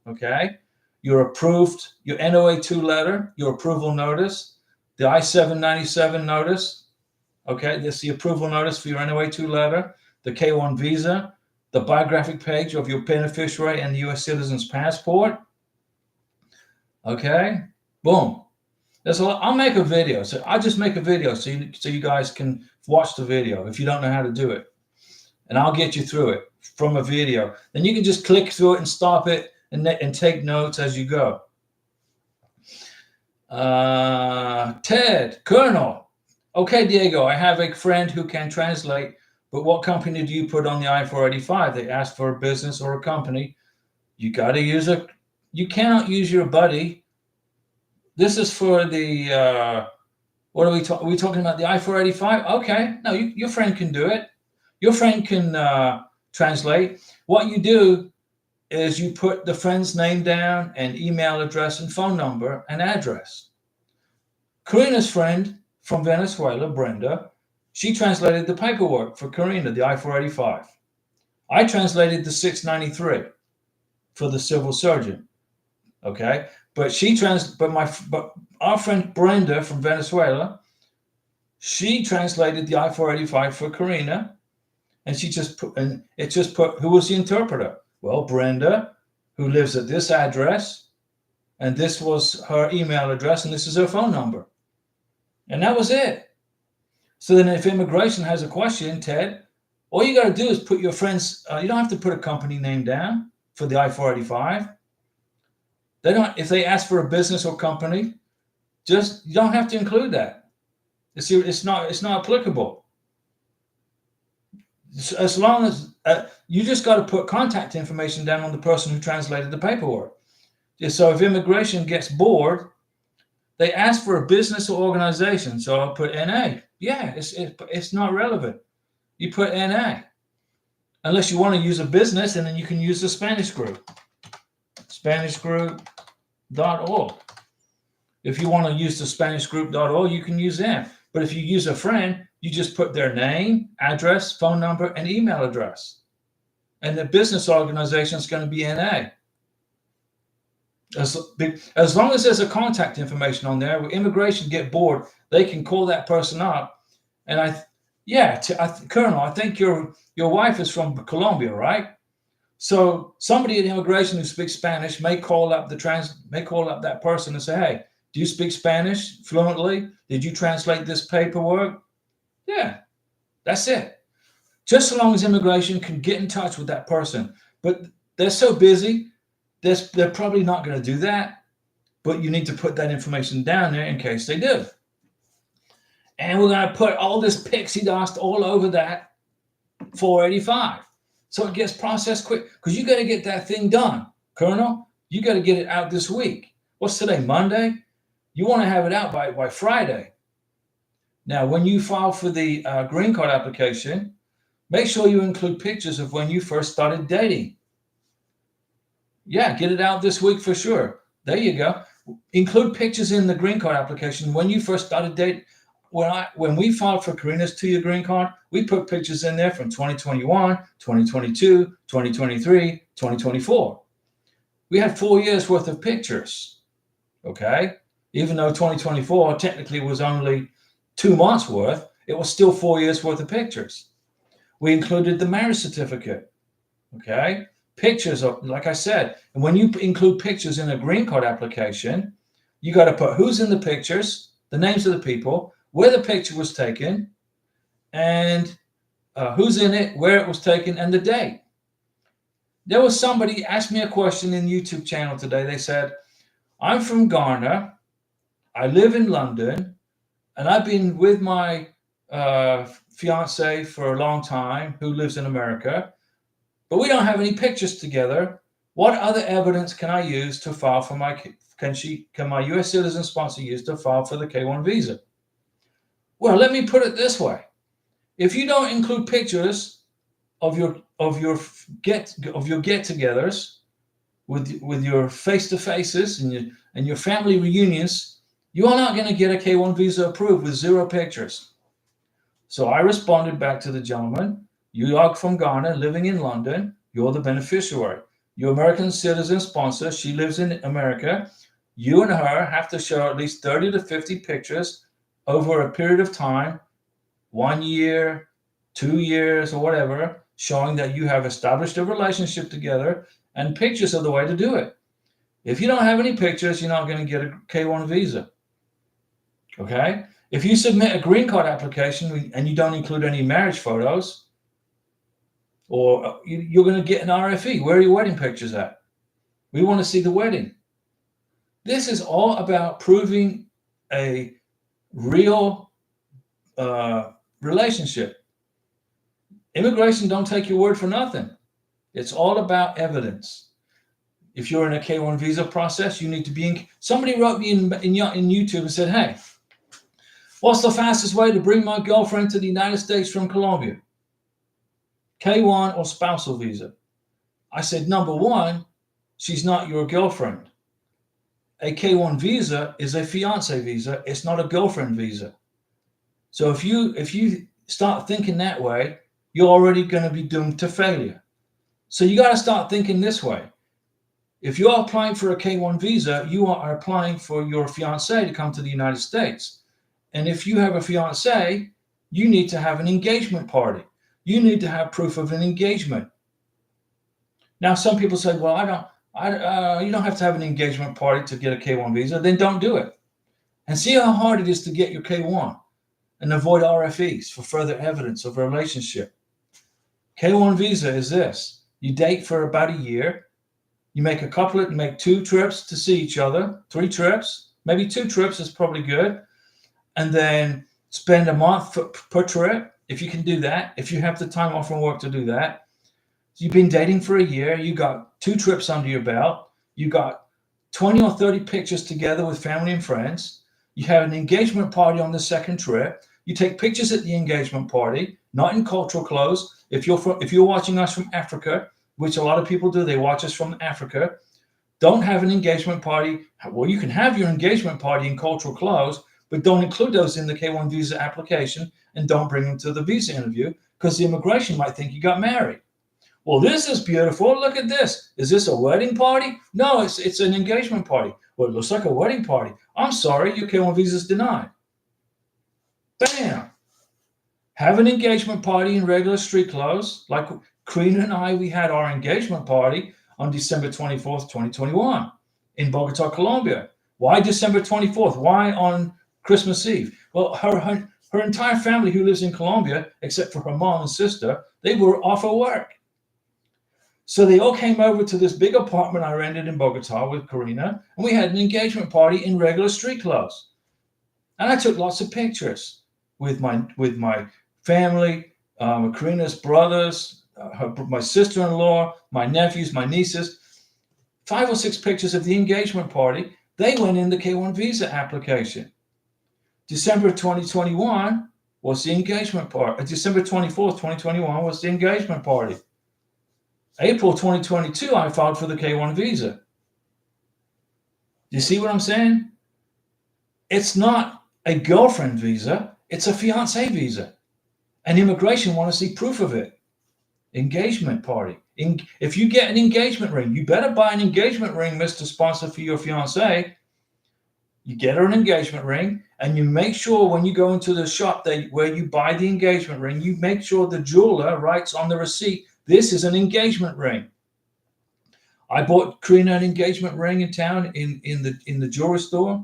okay? Your approved, your NOA2 letter, your approval notice, the I-797 notice, okay? This is the approval notice for your NOA2 letter, the K1 visa, the biographic page of your beneficiary and the U.S. citizen's passport, okay? Boom. I'll make a video. So I'll just make a video so you guys can watch the video if you don't know how to do it. And I'll get you through it from a video. Then you can just click through it and stop it and take notes as you go. Ted, Colonel. Okay, Diego, I have a friend who can translate, but what company do you put on the I-485? They ask for a business or a company. You got to use you cannot use your buddy. This is for the, what are we talking? Are we talking about the I-485? Okay, no, your friend can do it. Your friend can translate. What you do is you put the friend's name down and email address and phone number and address. Karina's friend from Venezuela, Brenda, she translated the paperwork for Karina, the I-485. I translated the 693 for the civil surgeon. Okay, but our friend Brenda from Venezuela, she translated the I-485 for Karina, and it just put who was the interpreter? Well, Brenda, who lives at this address, and this was her email address, and this is her phone number, and that was it. So then if immigration has a question, Ted, all you got to do is put your friends, you don't have to put a company name down for the I-485. They don't, if they ask for a business or company, just, you don't have to include that. It's not applicable. As long as you just got to put contact information down on the person who translated the paperwork. So if immigration gets bored, they ask for a business or organization. So I'll put NA. Yeah, it's not relevant. You put NA. Unless you want to use a business, and then you can use the Spanish group. SpanishGroup.org. If you want to use the SpanishGroup.org, you can use them. But if you use a friend, you just put their name, address, phone number, and email address. And the business organization is going to be NA. As long as there's a contact information on there, when immigration get bored, they can call that person up. And Colonel, I think your wife is from Colombia, right? So somebody at immigration who speaks Spanish may call up that person and say, "Hey, do you speak Spanish fluently? Did you translate this paperwork?" Yeah, that's it. Just so long as immigration can get in touch with that person. But they're so busy, they're probably not going to do that. But you need to put that information down there in case they do. And we're going to put all this pixie dust all over that 485. So it gets processed quick, because you got to get that thing done, Colonel. You got to get it out this week. What's today, Monday? You want to have it out by Friday. Now, when you file for the green card application, make sure you include pictures of when you first started dating. Yeah, get it out this week for sure. There you go. Include pictures in the green card application when you first started dating. When we filed for Karina's 2-year green card, we put pictures in there from 2021, 2022, 2023, 2024. We had 4 years worth of pictures, okay? Even though 2024 technically was only 2 months worth, it was still 4 years worth of pictures. We included the marriage certificate, okay? Pictures of, like I said, and when you include pictures in a green card application, you got to put who's in the pictures, the names of the people, where the picture was taken, and who's in it, where it was taken, and the date. There was somebody asked me a question in the YouTube channel today. They said, "I'm from Ghana, I live in London, and I've been with my fiance for a long time who lives in America, but we don't have any pictures together. What other evidence can I use to file for can my U.S. citizen sponsor use to file for the K-1 visa?" Well, let me put it this way. If you don't include pictures of your get-togethers with your face-to-faces and your family reunions, you are not going to get a K-1 visa approved with 0 pictures. So I responded back to the gentleman, "You are from Ghana, living in London. You're the beneficiary. Your American citizen sponsor, she lives in America. You and her have to show at least 30 to 50 pictures over a period of time, 1 year, 2 years, or whatever, showing that you have established a relationship together, and pictures are the way to do it. If you don't have any pictures, you're not going to get a K-1 visa. Okay? If you submit a green card application and you don't include any marriage photos, or you're going to get an RFE. Where are your wedding pictures at? We want to see the wedding. This is all about proving a real relationship. Immigration don't take your word for nothing. It's all about evidence. If you're in a K-1 visa process, you need to be in. Somebody wrote me in YouTube and said, "Hey, what's the fastest way to bring my girlfriend to the United States from Colombia? K-1 or spousal visa?" I said, number one, she's not your girlfriend. A K-1 visa is a fiance visa. It's not a girlfriend visa. So if you start thinking that way, you're already going to be doomed to failure. So you got to start thinking this way. If you're applying for a K-1 visa, you are applying for your fiance to come to the United States. And if you have a fiance, you need to have an engagement party. You need to have proof of an engagement. Now, some people say, "Well, you don't have to have an engagement party to get a K-1 visa." Then don't do it. And see how hard it is to get your K-1. and avoid RFEs for further evidence of a relationship. K1 visa is this. You date for about a year. You make make 2 trips to see each other, 3 trips, maybe 2 trips is probably good. And then spend a month per trip, if you can do that, if you have the time off from work to do that. You've been dating for a year, you got 2 trips under your belt, you got 20 or 30 pictures together with family and friends, you have an engagement party on the second trip, you take pictures at the engagement party, not in cultural clothes. If you're watching us from Africa, which a lot of people do, they watch us from Africa, don't have an engagement party. Well, you can have your engagement party in cultural clothes, but don't include those in the K1 visa application and don't bring them to the visa interview because the immigration might think you got married. Well, this is beautiful. Look at this. Is this a wedding party? No, it's an engagement party. Well, it looks like a wedding party. I'm sorry, your K1 visa is denied. Bam. Have an engagement party in regular street clothes. Like Karina and I, we had our engagement party on December 24th, 2021 in Bogota, Colombia. Why December 24th? Why on Christmas Eve? Well, her entire family who lives in Colombia, except for her mom and sister, they were off of work. So they all came over to this big apartment I rented in Bogota with Karina, and we had an engagement party in regular street clothes. And I took lots of pictures with my family, Karina's brothers, my sister-in-law, my nephews, my nieces. 5 or 6 pictures of the engagement party. They went in the K1 visa application. December 2021 was the engagement party. December 24th, 2021 was the engagement party. April 2022, I filed for the K1 visa. You see what I'm saying? It's not a girlfriend visa. It's a fiancé visa. And immigration want to see proof of it. Engagement party. If you get an engagement ring, you better buy an engagement ring, Mr. Sponsor, for your fiancé. You get her an engagement ring, and you make sure when you go into the shop where you buy the engagement ring, you make sure the jeweler writes on the receipt, this is an engagement ring. I bought Karina an engagement ring in town in the jewelry store,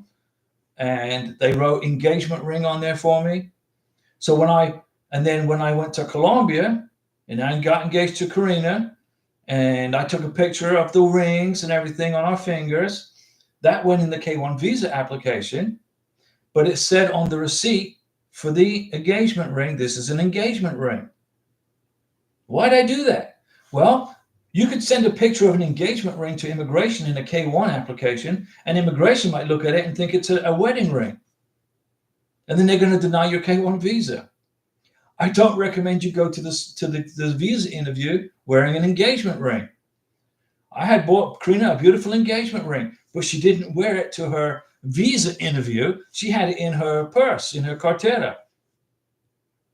and they wrote engagement ring on there for me. So when I went to Colombia and I got engaged to Karina, and I took a picture of the rings and everything on our fingers, that went in the K1 visa application, but it said on the receipt for the engagement ring, this is an engagement ring. Why'd I do that? Well, you could send a picture of an engagement ring to immigration in a K1 application, and immigration might look at it and think it's a wedding ring. And then they're going to deny your K1 visa. I don't recommend you go to the visa interview wearing an engagement ring. I had bought Karina a beautiful engagement ring, but she didn't wear it to her visa interview. She had it in her purse, in her cartera,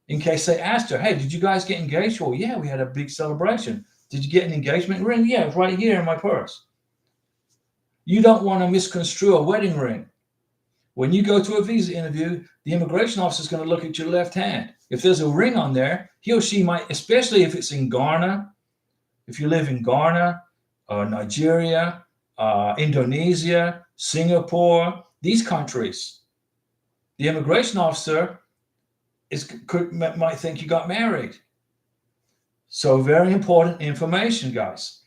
in case they asked her, hey, did you guys get engaged? Well, yeah, we had a big celebration. Did you get an engagement ring? Yeah, it's right here in my purse. You don't want to misconstrue a wedding ring. When you go to a visa interview, the immigration officer is going to look at your left hand. If there's a ring on there, he or she might, especially if it's in Ghana, if you live in Ghana, Nigeria, Indonesia, Singapore, these countries, the immigration officer might think you got married. So very important information, guys.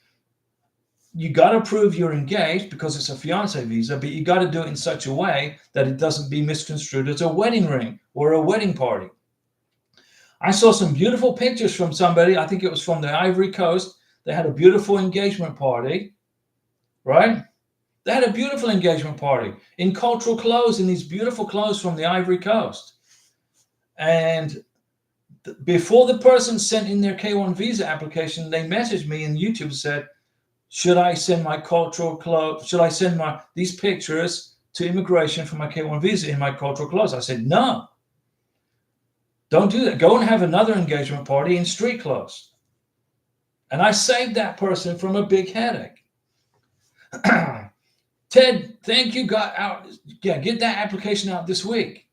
You got to prove you're engaged because it's a fiancé visa, but you got to do it in such a way that it doesn't be misconstrued as a wedding ring or a wedding party. I saw some beautiful pictures from somebody, I think it was from the Ivory Coast. They had a beautiful engagement party, right? They had a beautiful engagement party in cultural clothes, in these beautiful clothes from the Ivory Coast. And before the person sent in their K1 visa application, they messaged me in YouTube and said, should I send my cultural clothes? Should I send these pictures to immigration for my K1 visa in my cultural clothes? I said, no, don't do that. Go and have another engagement party in street clothes. And I saved that person from a big headache. Ted, thank you. Got out. Yeah, get that application out this week.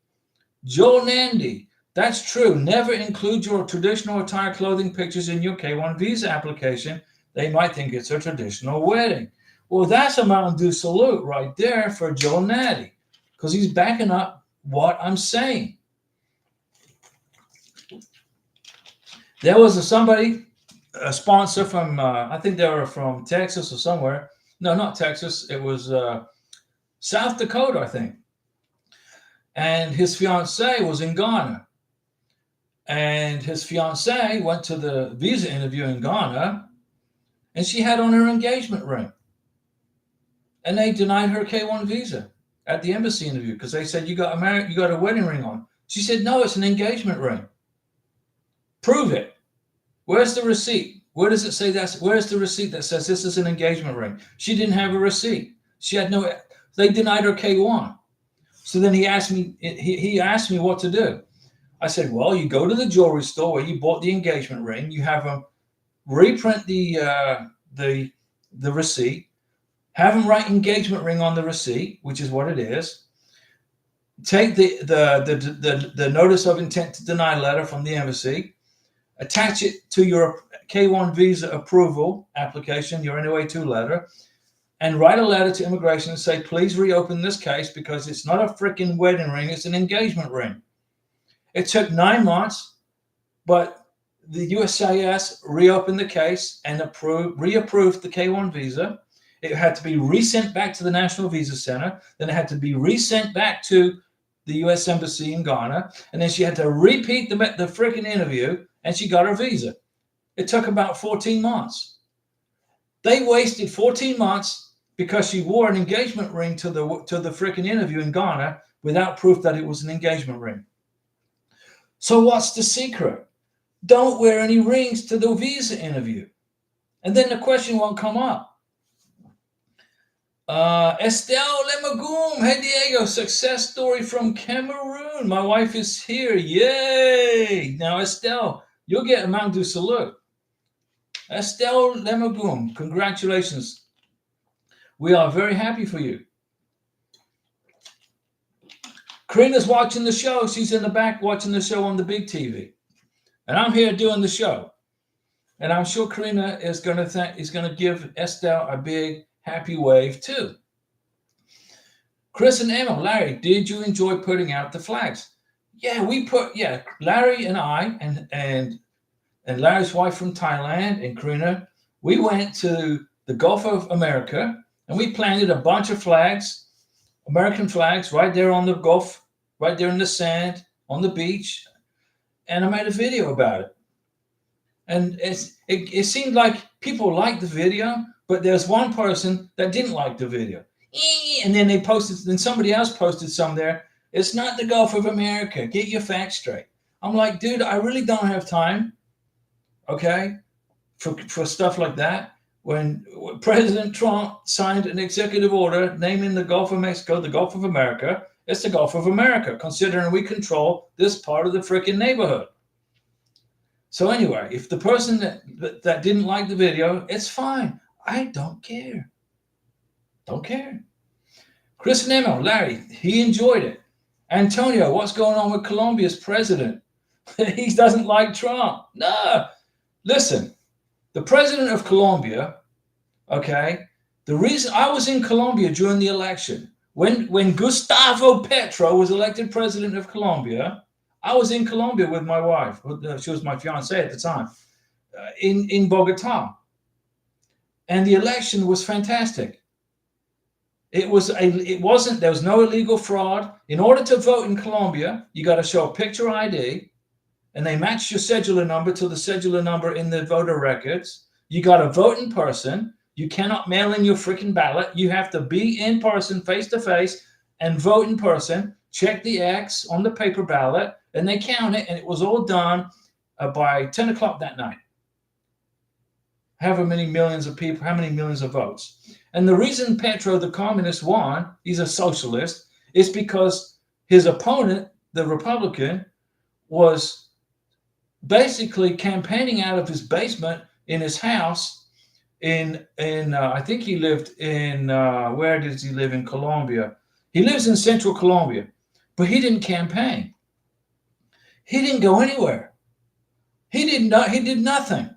Joel Nandy, that's true. Never include your traditional attire clothing pictures in your K1 visa application. They might think it's a traditional wedding. Well, that's a Mountain Dew salute right there for Joel Nandy, because he's backing up what I'm saying. There was a sponsor from, I think they were from Texas or somewhere. No, not Texas. It was South Dakota, I think. And his fiancee was in Ghana. And his fiancee went to the visa interview in Ghana, and she had on her engagement ring. And they denied her K1 visa at the embassy interview because they said, you got a wedding ring on. She said, no, it's an engagement ring. Prove it. Where's the receipt? Where does it say that? Where's the receipt that says this is an engagement ring? She didn't have a receipt. She had no. They denied her K1. So then he asked me what to do. I said, well, you go to the jewelry store where you bought the engagement ring. You have them reprint the receipt. Have them write engagement ring on the receipt, which is what it is. Take the notice of intent to deny letter from the embassy. Attach it to your K1 visa approval application, your NOA2 letter, and write a letter to immigration and say, please reopen this case because it's not a freaking wedding ring, it's an engagement ring. It took 9 months, but the USCIS reopened the case and reapproved the K1 visa. It had to be resent back to the National Visa Center. Then it had to be resent back to the U.S. Embassy in Ghana. And then she had to repeat the freaking interview, and she got her visa. It took about 14 months. They wasted 14 months because she wore an engagement ring to the freaking interview in Ghana without proof that it was an engagement ring. So what's the secret? Don't wear any rings to the visa interview. And then the question won't come up. Estelle Lemagoum, hey Diego, success story from Cameroon. My wife is here. Yay! Now, Estelle, you'll get a Mountain Dew salute. Estelle Lemagoum, congratulations. We are very happy for you. Karina's watching the show. She's in the back watching the show on the big TV. And I'm here doing the show. And I'm sure Karina is going to give Estelle a big happy wave too. Chris and Emma, Larry, did you enjoy putting out the flags? Yeah, Larry and I and Larry's wife from Thailand and Karina, we went to the Gulf of America and we planted a bunch of flags, American flags, right there on the Gulf, right there in the sand, on the beach. And I made a video about it. And it seemed like people liked the video, but there's one person that didn't like the video. And then then somebody else posted some there. It's not the Gulf of America. Get your facts straight. I'm like, dude, I really don't have time, okay, for stuff like that. When President Trump signed an executive order naming the Gulf of Mexico the Gulf of America, it's the Gulf of America, considering we control this part of the freaking neighborhood. So anyway, if the person that didn't like the video, it's fine. I don't care. Don't care. Chris and Emma, Larry, he enjoyed it. Antonio, what's going on with Colombia's president? He doesn't like Trump. No. Listen, the president of Colombia, okay, the reason I was in Colombia during the election, when Gustavo Petro was elected president of Colombia, I was in Colombia with my wife. She was my fiancée at the time, in Bogota. And the election was fantastic. There was no illegal fraud. In order to vote in Colombia, you got to show a picture ID, and they match your cedular number to the cedular number in the voter records. You got to vote in person. You cannot mail in your freaking ballot. You have to be in person, face to face, and vote in person. Check the X on the paper ballot, and they count it, and it was all done by 10 o'clock that night. However many millions of people, how many millions of votes. And the reason Petro, the communist, won, he's a socialist, is because his opponent, the Republican, was basically campaigning out of his basement in his house I think he lived in, where does he live in Colombia? He lives in central Colombia, but he didn't campaign. He didn't go anywhere. He did nothing.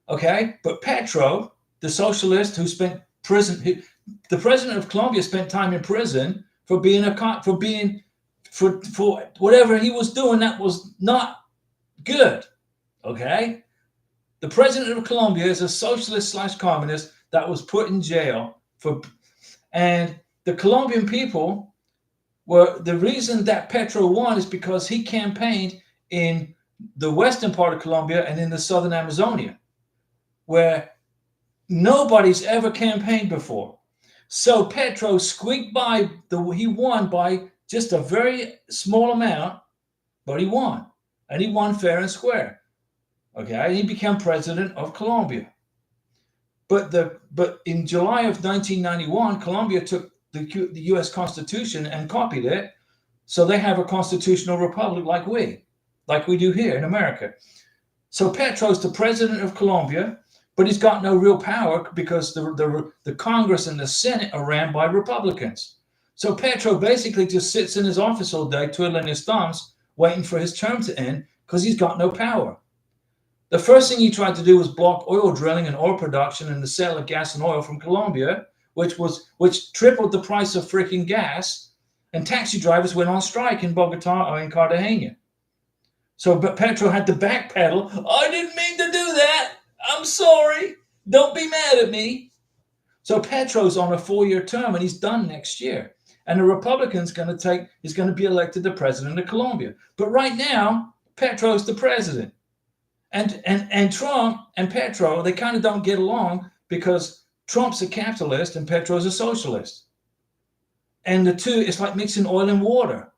Okay, but Petro, the socialist who spent prison, the president of Colombia spent time in prison for whatever he was doing that was not good. Okay? The president of Colombia is a socialist / communist that was put in jail for, and the Colombian people were, the reason that Petro won is because he campaigned in the western part of Colombia and in the southern Amazonia, where nobody's ever campaigned before. So Petro squeaked by, he won by just a very small amount, but he won. And he won fair and square. Okay, and he became president of Colombia. But in July of 1991, Colombia took the U.S. Constitution and copied it. So they have a constitutional republic like we do here in America. So Petro's the president of Colombia, but he's got no real power because the Congress and the Senate are ran by Republicans. So Petro basically just sits in his office all day, twiddling his thumbs, waiting for his term to end because he's got no power. The first thing he tried to do was block oil drilling and oil production and the sale of gas and oil from Colombia, which tripled the price of freaking gas, and taxi drivers went on strike in Bogota or in Cartagena. So but Petro had to backpedal. I didn't mean to do that. I'm sorry. Don't be mad at me. So Petro's on a 4-year term and he's done next year. And the Republican's is going to be elected the president of Colombia. But right now, Petro's the president. And Trump and Petro, they kind of don't get along because Trump's a capitalist and Petro's a socialist. And the two, it's like mixing oil and water.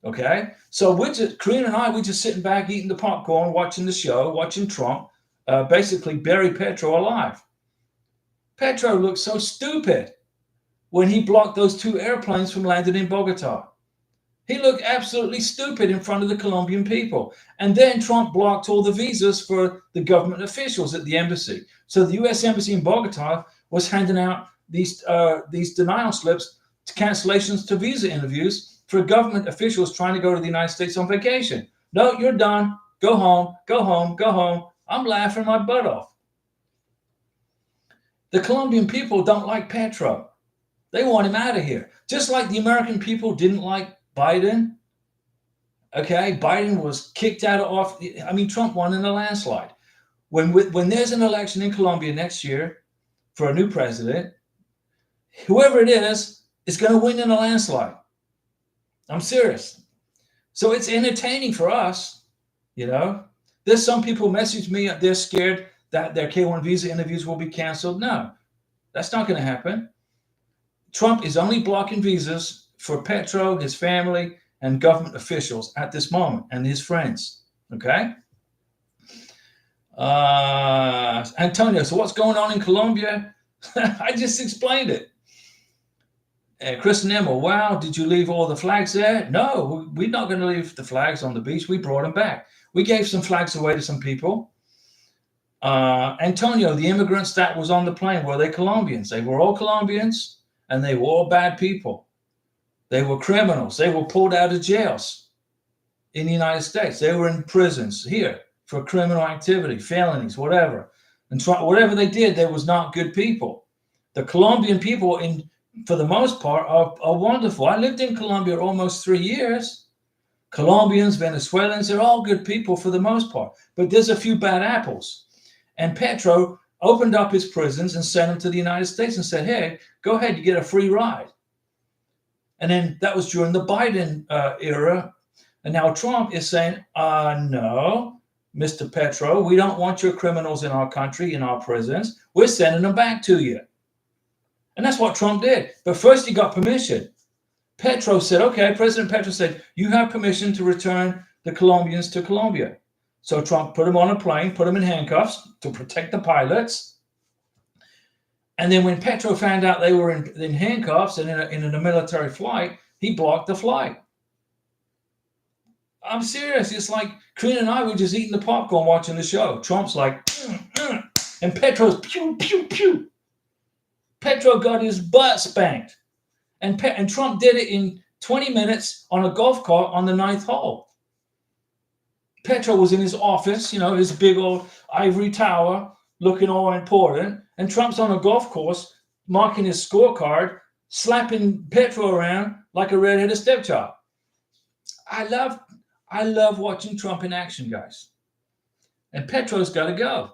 Okay? So Karina and I, we're just sitting back eating the popcorn, watching the show, watching Trump basically bury Petro alive. Petro looked so stupid when he blocked those 2 airplanes from landing in Bogota. He looked absolutely stupid in front of the Colombian people. And then Trump blocked all the visas for the government officials at the embassy. So the U.S. Embassy in Bogota was handing out these denial slips, cancellations to visa interviews for government officials trying to go to the United States on vacation. No, you're done. Go home, go home, go home. I'm laughing my butt off. The Colombian people don't like Petro. They want him out of here. Just like the American people didn't like Biden. Okay, Biden was kicked out of office. I mean, Trump won in a landslide. When there's an election in Colombia next year for a new president, whoever it is going to win in a landslide. I'm serious. So it's entertaining for us, you know. There's some people message me, they're scared that their K-1 visa interviews will be canceled. No, that's not going to happen. Trump is only blocking visas for Petro, his family, and government officials at this moment, and his friends. Okay? Antonio, so what's going on in Colombia? I just explained it. Chris Nemmel, wow, did you leave all the flags there? No, we're not going to leave the flags on the beach. We brought them back. We gave some flags away to some people. Antonio, the immigrants that was on the plane, were they Colombians? They were all Colombians, and they were all bad people. They were criminals. They were pulled out of jails in the United States. They were in prisons here for criminal activity, felonies, whatever. And whatever they did, they was not good people. The Colombian people, for the most part, are wonderful. I lived in Colombia almost 3 years. Colombians, Venezuelans, they're all good people for the most part. But there's a few bad apples. And Petro opened up his prisons and sent them to the United States and said, hey, go ahead, you get a free ride. And then that was during the Biden era. And now Trump is saying, no, Mr. Petro, we don't want your criminals in our country, in our prisons. We're sending them back to you. And that's what Trump did. But first he got permission. Petro said, okay, President Petro said, you have permission to return the Colombians to Colombia. So Trump put them on a plane, put them in handcuffs to protect the pilots. And then when Petro found out they were in handcuffs and in a military flight, he blocked the flight. I'm serious. It's like Karina and I were just eating the popcorn watching the show. Trump's like, and Petro's pew, pew, pew. Petro got his butt spanked. And Trump did it in 20 minutes on a golf cart on the 9th hole. Petro was in his office, you know, his big old ivory tower, looking all important. And Trump's on a golf course, marking his scorecard, slapping Petro around like a redheaded stepchild. I love watching Trump in action, guys. And Petro's got to go.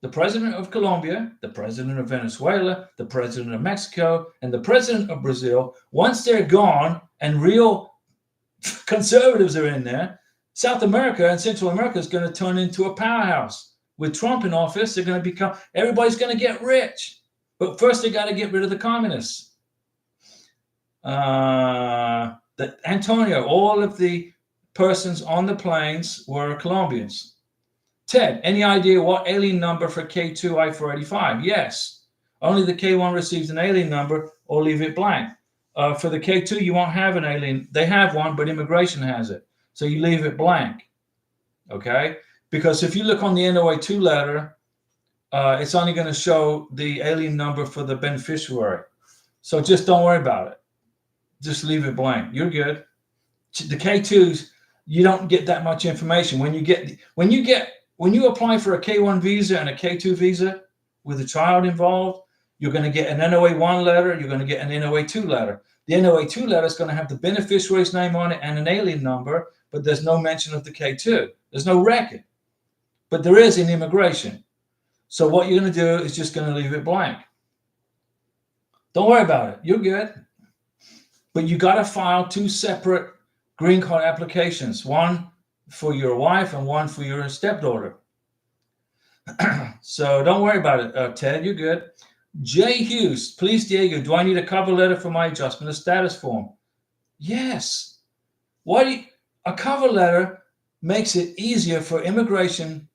The president of Colombia, the president of Venezuela, the president of Mexico, and the president of Brazil, once they're gone and real conservatives are in there, South America and Central America is going to turn into a powerhouse. With Trump in office, they're going to become, everybody's going to get rich. But first, they got to get rid of the communists. Antonio, all of the persons on the planes were Colombians. Ted, any idea what alien number for K2 I-485? Yes. Only the K1 receives an alien number or leave it blank. For the K2, you won't have an alien. They have one, but immigration has it. So you leave it blank. Okay? Because if you look on the NOA2 letter, it's only going to show the alien number for the beneficiary. So just don't worry about it. Just leave it blank. You're good. The K2s, you don't get that much information. When you apply for a K1 visa and a K2 visa with a child involved, you're going to get an NOA1 letter. You're going to get an NOA2 letter. The NOA2 letter is going to have the beneficiary's name on it and an alien number, but there's no mention of the K2. There's no record. But there is in immigration. So what you're going to do is just going to leave it blank. Don't worry about it. You're good. But you got to file 2 separate green card applications, one for your wife and one for your stepdaughter. So don't worry about it, Ted. You're good. Jay Hughes, please, Diego, do I need a cover letter for my adjustment of status form? Yes. A cover letter makes it easier for immigration,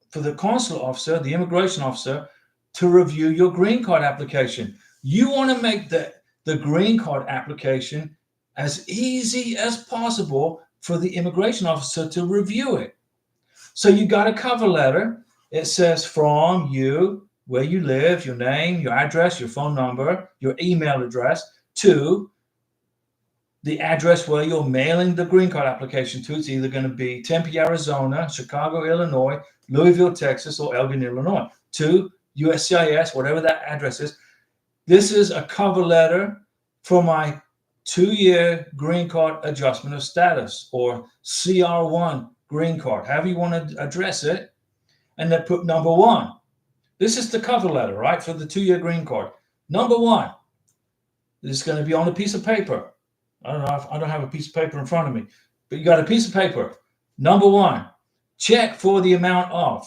for the consular officer, the immigration officer, to review your green card application. You want to make the green card application as easy as possible for the immigration officer to review it. So you got a cover letter. It says from you, where you live, your name, your address, your phone number, your email address, to the address where you're mailing the green card application to. It's either going to be Tempe, Arizona, Chicago, Illinois, Louisville, Texas, or Elgin, Illinois, to USCIS, whatever that address is. This is a cover letter for my 2-year green card adjustment of status, or CR1 green card, however you want to address it. And then put number 1. This is the cover letter, right, for the 2-year green card. Number 1 is going to be on a piece of paper. I don't have a piece of paper in front of me, but you got a piece of paper. Number 1, check for the amount of.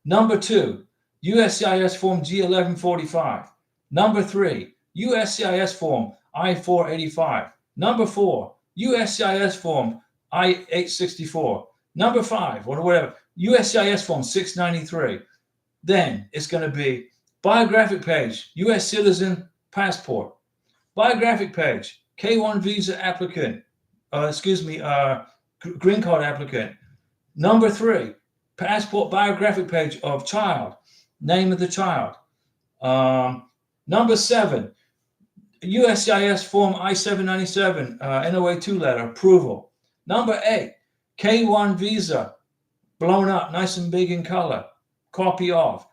Number 2, USCIS form G1145. Number 3, USCIS form I-485. Number 4, USCIS form I-864. Number 5, or whatever, USCIS form 693. Then it's going to be biographic page, U.S. citizen passport. Biographic page, K1 visa applicant, green card applicant. Number 3, passport biographic page of child, name of the child. Number 7, USCIS form I-797, NOA2 letter, approval. Number 8, K1 visa, blown up, nice and big in color, copy of.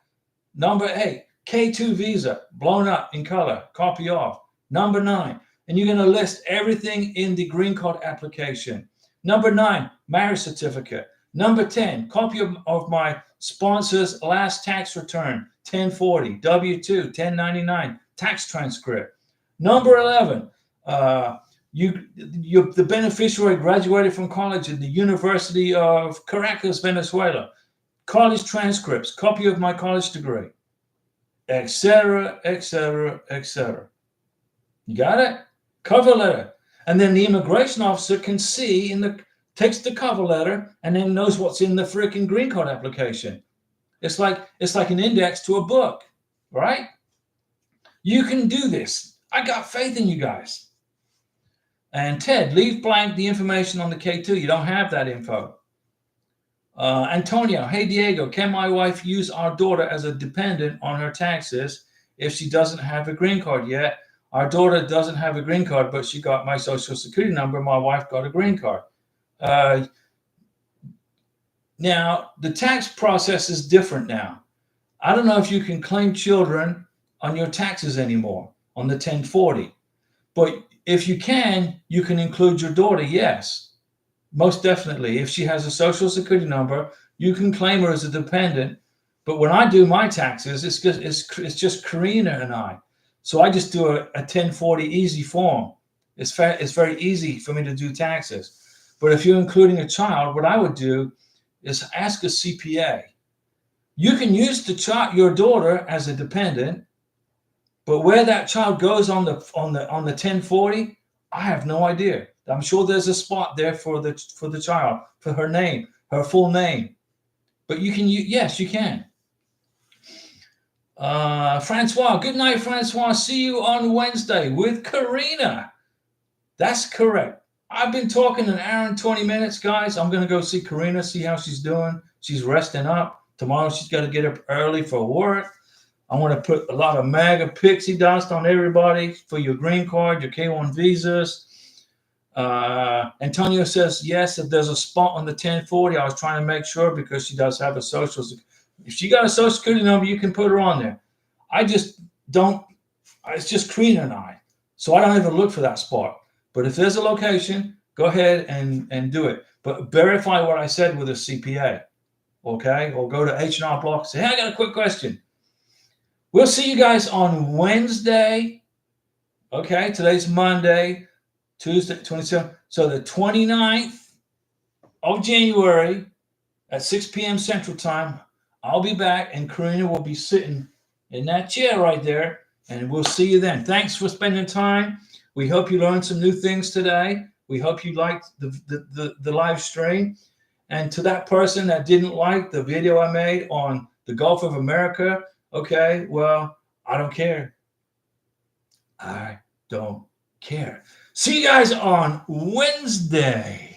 Number 8, K2 visa, blown up in color, copy of. Number 9, and you're going to list everything in the green card application. Number 9, marriage certificate. Number 10, copy of my sponsor's last tax return, 1040, W-2, 1099, tax transcript. Number 11, the beneficiary graduated from college at the University of Caracas, Venezuela. College transcripts, copy of my college degree, etc., etc., etc. You got it? Cover letter. And then the immigration officer can see takes the cover letter and then knows what's in the freaking green card application. It's like an index to a book, right? You can do this. I got faith in you guys. And Ted, leave blank the information on the K2. You don't have that info. Antonio, hey Diego, can my wife use our daughter as a dependent on her taxes if she doesn't have a green card yet? Our daughter doesn't have a green card, but she got my social security number. My wife got a green card. Now, the tax process is different now. I don't know if you can claim children on your taxes anymore on the 1040, but if you can include your daughter, yes. Most definitely. If she has a social security number, You can claim her as a dependent, but when I do my taxes, it's just Karina and I. So I just do a 1040 easy form. It's very easy for me to do taxes. But if you're including a child, what I would do is ask a CPA. You can use your daughter as a dependent, but where that child goes on the 1040, I have no idea. I'm sure there's a spot there for the child, for her name, her full name. But yes, you can. Francois, good night, Francois. See you on Wednesday with Karina. That's correct. I've been talking an hour and 20 minutes, guys. I'm going to go see Karina, see how she's doing. She's resting up. Tomorrow she's got to get up early for work. I want to put a lot of MAGA pixie dust on everybody for your green card, your K1 visas. Antonio says, yes, if there's a spot on the 1040, I was trying to make sure because she does have a social security. If she got a social security number, you can put her on there. I just don't. It's just Karina and I. So I don't even look for that spot. But if there's a location, go ahead and do it. But verify what I said with a CPA. Okay? Or go to H&R Block and say, hey, I got a quick question. We'll see you guys on Wednesday. Okay? Today's Monday, Tuesday, 27th. So the 29th of January at 6 p.m. Central Time, I'll be back and Karina will be sitting in that chair right there. And we'll see you then. Thanks for spending time. We hope you learned some new things today. We hope you liked the live stream. And to that person that didn't like the video I made on the Gulf of America, okay, well, I don't care. I don't care. See you guys on Wednesday.